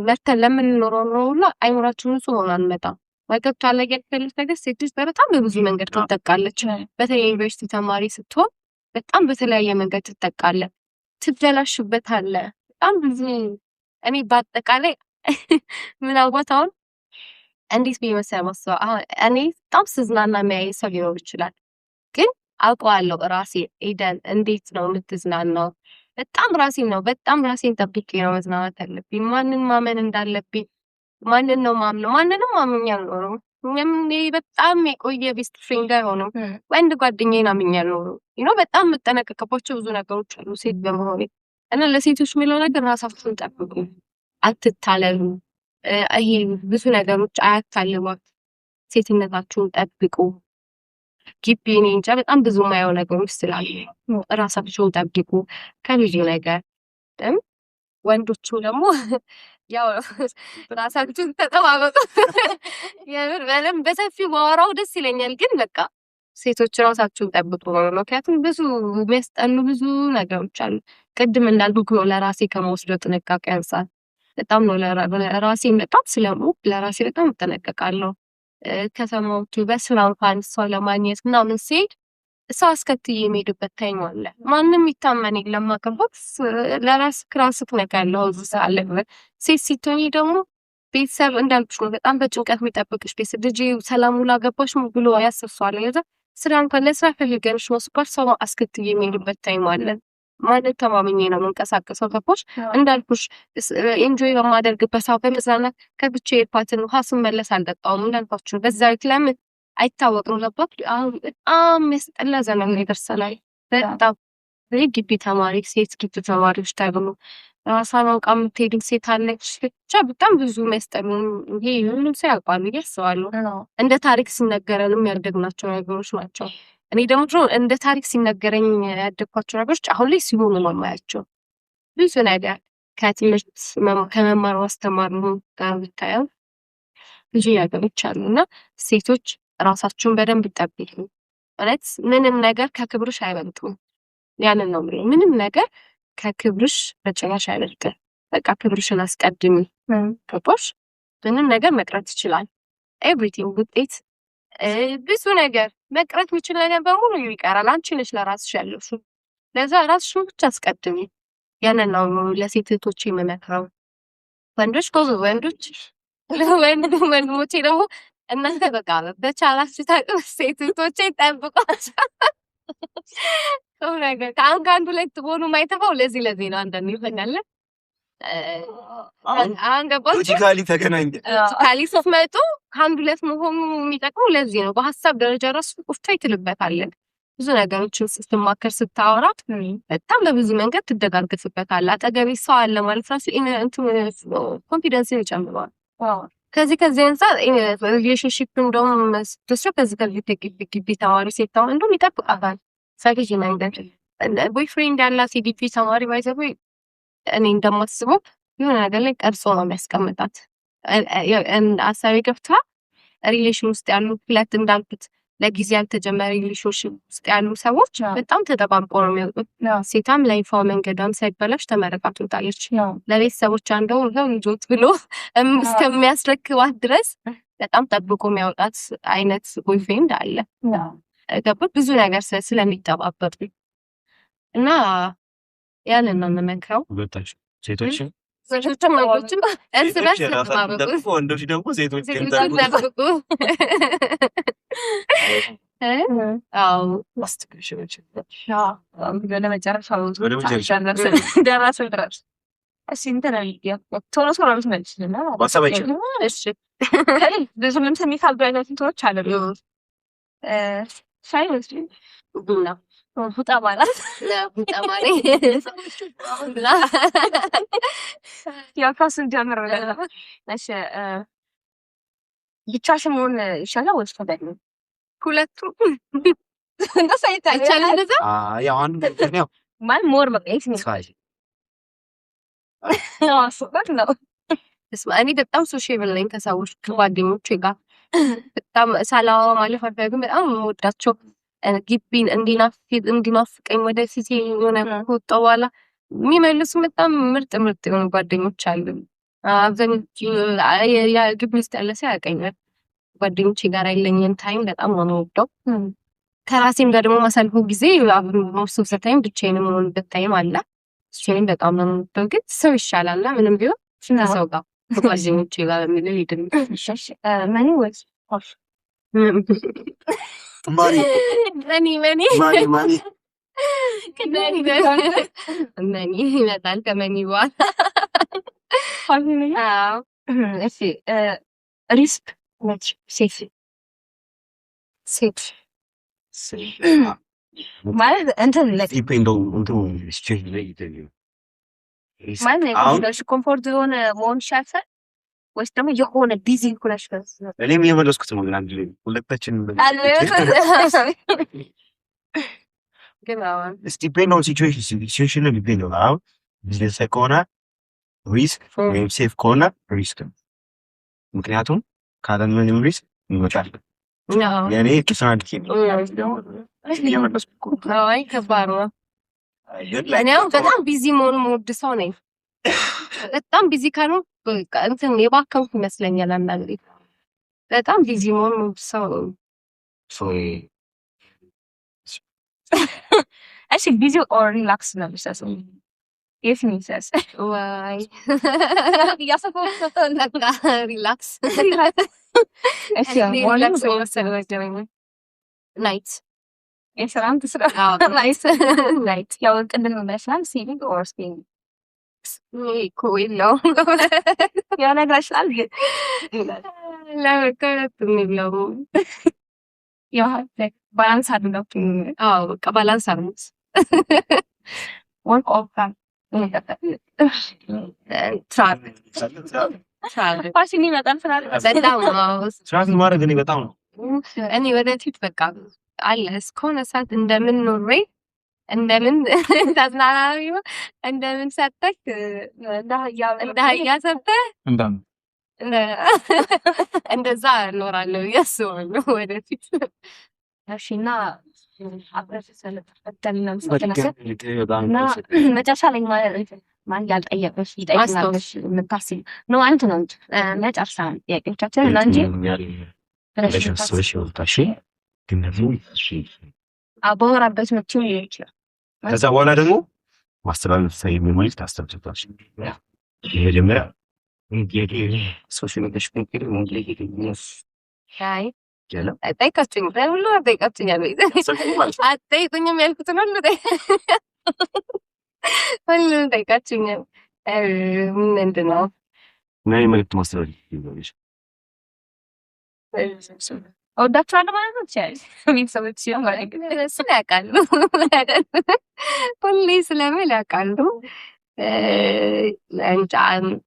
መተን ለምንኖረው ነው ሁላ አይምሯችን ንጹህ ሆኖ አንመጣም። ወገብቷ ላይ ያልፈልግ ነገር ሴት ልጅ በጣም በብዙ መንገድ ትጠቃለች። በተለይ ዩኒቨርሲቲ ተማሪ ስትሆን በጣም በተለያየ መንገድ ትጠቃለች፣ ትበላሽበታለህ። በጣም ብዙ እኔ በአጠቃላይ ምናልባት አሁን እንዴት ብዬ መሰለህ ማስበው አሁን እኔ በጣም ስዝናና የሚያይ ሰው ሊኖር ይችላል። ግን አውቀዋለሁ ራሴ ኤደን እንዴት ነው የምትዝናናው? በጣም ራሴን ጠብቄ ነው መዝናናት ያለብኝ። ማንን ማመን እንዳለብኝ ማንን ነው ማምነው? ማንንም ማምኜ አልኖርም። በጣም የቆየ ቤስት ፍሬንድ አይሆንም ወንድ ጓደኛዬን አምኜ አልኖርም። በጣም የምጠነቀቅባቸው ብዙ ነገሮች አሉ ሴት በመሆኔ እና ለሴቶች የሚለው ነገር ራሳችሁን ጠብቁ፣ አትታለሉ። ይሄ ብዙ ነገሮች አያታልሏት፣ ሴትነታችሁን ጠብቁ። ግቢ እኔ እንጃ በጣም ብዙ የማየው ነገሮች ስላሉ ራሳችሁን ጠብቁ ከብዙ ነገር። ወንዶቹ ደግሞ ያው ራሳችሁን ተጠባበቁ። የምር በለም በሰፊው ማወራው ደስ ይለኛል፣ ግን በቃ ሴቶች ራሳችሁን ጠብቁ ነው። ምክንያቱም ብዙ የሚያስጠሉ ብዙ ነገሮች አሉ። ቅድም እንዳልኩ ለራሴ ከመወስደው ጥንቃቄ አንፃር በጣም ነው ለራሴ በጣም ስለምወድ ለራሴ በጣም እጠነቀቃለሁ። ከተማዎቹ በስራ እንኳን ሰው ለማግኘት ምናምን ሲሄድ ሰው አስከትዬ የሚሄድበት ታይም አለ። ማንም ይታመን የለም አቅርቦት ለራስህ ነገር ያለው አለበት። ሴት ስትሆኚ ደግሞ ቤተሰብ እንዳልኩሽ ነው በጣም በጭንቀት የሚጠብቅሽ ቤተሰብ ልጅ ሰላም ውላ ገባሽ ብሎ ያስብሷል። ስራ እንኳን ለስራ ፈልገሽ መስኳር ሰው አስከትዬ የሚሄድበት ታይም አለ። ማለት ተማምኜ ነው የምንቀሳቀሰው። ገባሽ? እንዳልኩሽ ኢንጆይ በማደርግበት ሰዓት በመዝናናት ከብቻ የፓትን ውሃ ስመለስ አልጠጣውም እንዳልኳችሁ። በዛ ለምን አይታወቅም። ገባሽ? አሁን በጣም ያስጠላ ዘመን ላይ ደርሰናል። በጣም ግቢ ተማሪ ሴት ግቢ ተማሪዎች ደግሞ ራሷን አውቃ የምትሄድ ሴት አለች። ብቻ በጣም ብዙ የሚያስጠሉ ይሄ ሁሉም ሰው ያውቃል ብዬ አስባለሁ። እንደ ታሪክ ሲነገረንም ያደግናቸው ነገሮች ናቸው። እኔ ደግሞ እንደ ታሪክ ሲነገረኝ ያደግኳቸው ነገሮች አሁን ላይ ሲሆኑ ነው የማያቸው። ብዙ ነገር ከትምህርት ከመማር ማስተማር ጋር ብታየው ብዙ ነገሮች አሉ እና ሴቶች ራሳቸውን በደንብ ይጠብቁ። ማለት ምንም ነገር ከክብርሽ አይበልጡም። ያንን ነው የምልህ። ምንም ነገር ከክብርሽ በጭራሽ አይበልጥም። በቃ ክብርሽን አስቀድሚ። ገባሽ? ምንም ነገር መቅረት ይችላል። ኤቭሪቲንግ ውጤት ብዙ ነገር መቅረት የሚችል ነገር በሙሉ ይቀራል። አንቺ ነሽ ለራስሽ ያለሽው። ለዛ ራስሽን ብቻ አስቀድሚ። ያንን ነው ለሴት እህቶቼ የምመክረው። ወንዶች ወንድሞቼ ደግሞ እናንተ በቃ በቻላችሁ ታውቁ ሴት እህቶቼ ጠብቋቸው። ነገር ከአንዱ ላይ ትሆኑ ማይተፋው ለዚህ ነው አንዳንዴ ይፈኛል። አንገባችሁ ሎጂካሊ ተገናኘ ካሊ ስትመጡ ከአንዱ ላይ መሆኑ የሚጠቅመው ለዚህ ነው። በሀሳብ ደረጃ ራሱ ቁፍታ ይትልበታለን። ብዙ ነገሮችን ስትማከር ስታወራት በጣም በብዙ መንገድ ትደጋግፍበታለህ። አጠገቤ ሰው አለ ማለት ራሱ ኮንፊደንስን ይጨምረዋል። ከዚህ አንፃር ሪሌሽንሺፕ እንደውም ስትወስደው ከዚህ ግቢ ተማሪ ሴት ተማሪ እንደውም ይጠብቃታል። ሳይኮሎጂ መንገድ ቦይፍሬንድ ያላት የዲፒ ተማሪ ባይዘው እኔ እንደማስበው የሆነ ነገር ላይ ቀርጾ ነው የሚያስቀምጣት። አሳቢ ገብታ ሪሌሽን ውስጥ ያሉ ሁለት እንዳልኩት ለጊዜ ያልተጀመረ ሪሌሽንሺፕ ውስጥ ያሉ ሰዎች በጣም ተጠባብቆ ነው የሚያውቁት። ሴታም ላይፏ መንገዷም ሳይበላሽ ተመረቃ ትወጣለች። ለቤተሰቦቿ እንደው ልጆት ብሎ እስከሚያስረክባት ድረስ በጣም ጠብቆ የሚያወጣት አይነት ቦይፍሬንድ አለ። ገባህ? ብዙ ነገር ስለሚጠባበቁ እና ያንን ነው የምመክረው። ሴቶችም ወንዶችም እርስ በርስ ተጠባበቁ። ወንዶች ደግሞ ሴቶች ተጠባበቁ። ቡጣ ማለት ያው ካስን ጀምር እሺ ብቻሽን መሆን ይሻላል ወይስ ተደግሞ? ሁለቱም እንደዛ አይቻልም። እንደዛ ያው አንድ ነው ማለት ሞር መቀየት ነው። ነው እኔ በጣም ሶሻብል ነኝ ከሰዎች ከጓደኞቼ ጋር በጣም ሳላዋ ማለፍ አልፈልግም። በጣም ወዳቸው ግቢን እንዲናፍቀኝ ወደፊት የሆነ ከወጣሁ በኋላ የሚመልሱ በጣም ምርጥ የሆኑ ጓደኞች አሉ። አብዛኞቹ ግቢ ውስጥ ያለ ሰው ያውቀኛል። ጓደኞቼ ጋር ያለኝን ታይም በጣም ነው የምወደው። ከራሴም ጋር ደግሞ ማሳልፈው ጊዜ ሞስት ታይም ብቻዬን የምሆንበት ታይም አለ። እሱን በጣም ነው የምወደው። ግን ሰው ይሻላልና ምንም ቢሆን ከሰው ጋር ከጓደኞቼ ጋር የሚለው ሄድን ማኒ ወይስ ኦፍ ማኒ ይመጣል ከመኒ በኋላ እሺ ሪስክ ሴፍ ማለት እንትን ማለት ኮምፎርት የሆነ መሆን ይሻላል ወይስ ደግሞ የሆነ ቢዚ ኩላሽ እኔም የመለስኩት ነው። አንድ ላይ ሁለታችን ዲፔንድ ኦን ሲቹዌሽን ነው የሚለው። አሁን ቢዝነስ ከሆነ ሪስክ ወይም ሴፍ ከሆነ ሪስክ ነው። ምክንያቱም ካለን ምንም ሪስክ ይወጣል። ያኔ ኪሳንት ከባድ ነው። እኔ በጣም ቢዚ መሆን የምወድ ሰው ነኝ። በጣም ቢዚ ካልሆንኩ እንትን የባከንኩ ይመስለኛል አንዳንዴ። በጣም ቢዚ መሆን የምወድ ሰው እሺ ቢዚ ኦር ሪላክስ ነው የሚሰሰው የት ነው የሚሰስ ዋይ ያሰፈው ነቃ ሪላክስ እሺ ሞርኒንግ ናይት ኤክሰላንት ስራ ናይት ያው ቅድም መስላም ሲቪንግ ኦር ስፒንግ ኮይ ነው ያው ነግራችኋል ግን ለከረት ነው ያው ባላንስ አድርገው በቃ ባላንስ አድርገው ወርክ ኦፍ ፋሽን ይመጣል ስራት ማድረግ እኔ በጣም ነው እኔ ወደፊት በቃ አለ እስከሆነ ሰዓት እንደምን ኖሬ እንደምን ታዝናናሪ እንደምን ሰጠክ እንዳያ ሰጠህ እንደዛ እኖራለሁ ያስባለሁ ወደፊት። እሺና አብረሽ ስለተፈተና መጨረሻ ላይ ማለት ያልጠየቀሽ ይጠይቅናለሽ የምታስቢ ነው አንተ ነው እንጂ መጨረሻ ጥያቄዎቻችን እና እንጂ ግን ደግሞ አባወራበት መጥቶ ይችላል። ከዛ በኋላ ደግሞ ማስተላለፍ የሚሞልት ታስተምጣጣሽ የመጀመሪያ ሶሻል ሚዲያ አይ ጠይቃችሁኝ ሁሉ ጠይቃችሁኛል። አትጠይቁኝም ያልኩትን ሁሉ ሁሉንም ጠይቃችሁኛል። ምንድን ነው ምን መልዕክት ማስተላለፍ ይችላል? እወዳችኋለሁ ማለት ነው። ትችላለች ቤተሰቦች እሱን ያውቃሉ። ሁሌ ስለምል ያውቃሉ።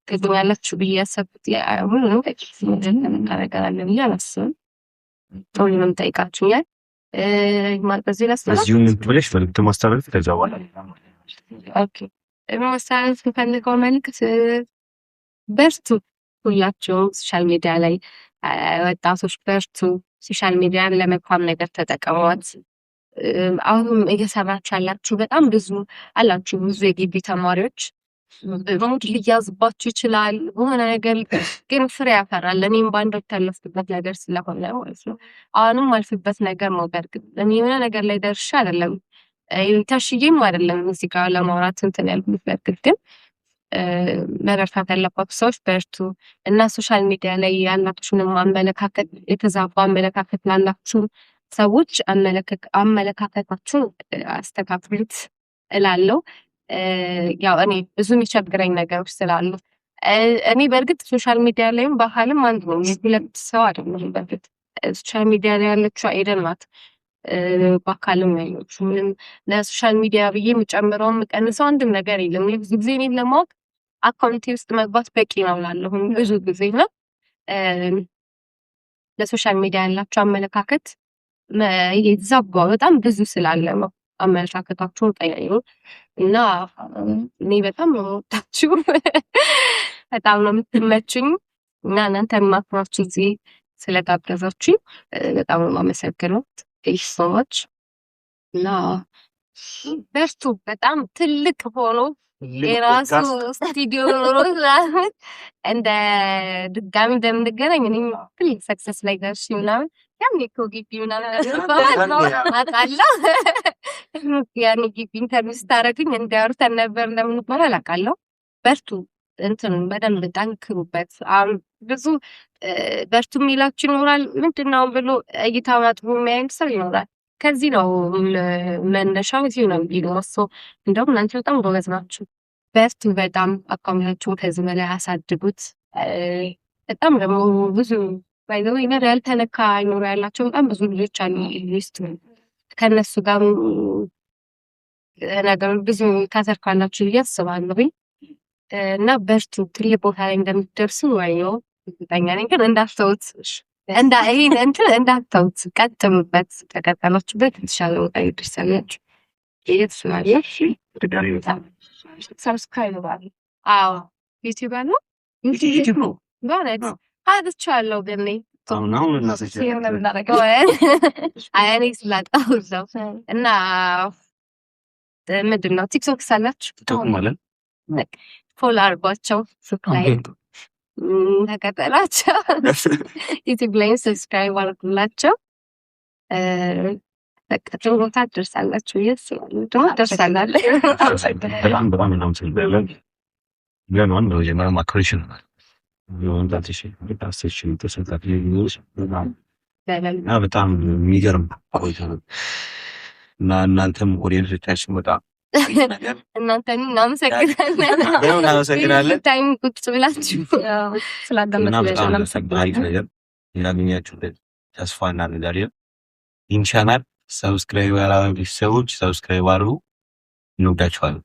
ትገኛላችሁ ብዬ ያሰብኩት ሁሉንም ነገር አለ ብዬ አላስብም። ሁሉንም ጠይቃችሁኛል። በዚህ በዚሁም ብለሽ መልዕክት ማስተላለፍ ከዛ በኋላ ማስተላለፍ የምፈልገው መልዕክት በርቱ። ሁላችሁም ሶሻል ሚዲያ ላይ ወጣቶች በርቱ። ሶሻል ሚዲያን ለመልካም ነገር ተጠቀሟት። አሁንም እየሰራችሁ ያላችሁ በጣም ብዙ አላችሁ። ብዙ የግቢ ተማሪዎች ሮድ ሊያዝባችሁ ይችላል በሆነ ነገር ግን ፍሬ ያፈራል። እኔም በአንድ ወቅት ያለፍኩበት ነገር ስለሆነ ማለት ነው። አሁንም አልፍበት ነገር ነው። በእርግጥ እኔ የሆነ ነገር ላይ ደርሼ አይደለም ታሽዬም አይደለም እዚህ ጋር ለማውራት እንትን ያልኩት። በእርግጥ ግን መረዳት ያለባችሁ ሰዎች በርቱ እና ሶሻል ሚዲያ ላይ ያላችሁንም አመለካከት የተዛባ አመለካከት ላላችሁ ሰዎች አመለካከታችሁን አስተካክሉት እላለሁ። ያው እኔ ብዙ የሚቸግረኝ ነገሮች ስላሉ እኔ በእርግጥ ሶሻል ሚዲያ ላይም ባህልም አንድ ነው። የሁለት ሰው አይደለም። በእርግጥ ሶሻል ሚዲያ ላይ ያለችው አይደል ናት። በአካልም ያለችው ምንም ለሶሻል ሚዲያ ብዬ የምጨምረው የምቀንሰው አንድም ነገር የለም። ብዙ ጊዜ እኔን ለማወቅ አካውንቴ ውስጥ መግባት በቂ ነው እላለሁ ብዙ ጊዜ ነው። ለሶሻል ሚዲያ ያላችሁ አመለካከት የተዛባ በጣም ብዙ ስላለ ነው። አመለካከታችሁን ቀይሩ እና እኔ በጣም ነው የምወዳችሁ፣ በጣም ነው የምትመቹኝ እና እናንተ ማክራችሁ እዚህ ስለጋበዛችሁ በጣም ነው የማመሰግነው። ሰዎች እና በርቱ። በጣም ትልቅ ሆኖ የራሱ ስቱዲዮ ኖሮ እንደ ድጋሚ እንደምንገናኝ እኔ ትልቅ ሰክሰስ ላይ ደርሼ ምናምን ያኔ እኮ ግቢ ምናምን አውቃለሁ። ያኔ ግቢ ኢንተርቪው ስታደርጉኝ እንዲያወርተን ነበር እንደምንባል አውቃለሁ። በርቱ፣ እንትን በደንብ ጠንክሩበት። ብዙ በርቱ የሚላችሁ ይኖራል። ምንድን ነው ብሎ እይታ ማጥቦ የሚያይል ሰው ይኖራል። ከዚህ ነው መነሻው፣ እዚሁ ነው የሚኖረው። እንደውም እናንተ በጣም ጎበዝ ናችሁ። በርቱ። በጣም አቋማችሁን ከዚህ በላይ አሳድጉት። በጣም ደግሞ ብዙ ባይዘው ነገር ያልተነካ አይኖር ያላቸው በጣም ብዙ ልጆች አሉ ውስጥ ከነሱ ጋር ነገር ብዙ ታተርፋላችሁ ብዬ አስባለሁ። እና በርቱ። ትልቅ ቦታ ላይ እንደምትደርሱ ነው እርግጠኛ ነኝ። ግን እንዳትተውት ይሄን እንትን እንዳትተውት፣ ቀጥሉበት። ተቀጠላችሁበት የተሻለ ቦታ ይደርሳላችሁ። ሰብስክራይብ ባሉ ዩቲዩብ አለ በእውነት አጥቻለሁ። ግን እኔ ስላጣሁ እዛው እና ምንድን ነው ቲክቶክ ሳላችሁ ፎሎ አድርጓቸው፣ ሰብስክራይብ ተከተላቸው፣ ዩቲዩብ ላይ ሰብስክራይብ አድርጉላቸው። ጥሩ ቦታ ትደርሳላችሁ ብዬ አስባለሁ። ደግሞ ደርሳላችሁ። በጣም በጣም እናመሰግናለን። ገናን በመጀመሪያ ማክሮሽ ነው በጣም የሚገርም ቆይታ ነው እና እናንተም ኦዲየንሶቻችን በጣም እናንተን እናመሰግናለን። ታይም ቁጭ ብላችሁ ስላዳመጣችሁ አሪፍ ነገር እናገኛችሁበት ተስፋ እናደርጋለን። ይህን ቻናል ሰብስክራይብ ያላደረጉ ሰዎች ሰብስክራይብ አድርጉ። እንወዳችኋለን።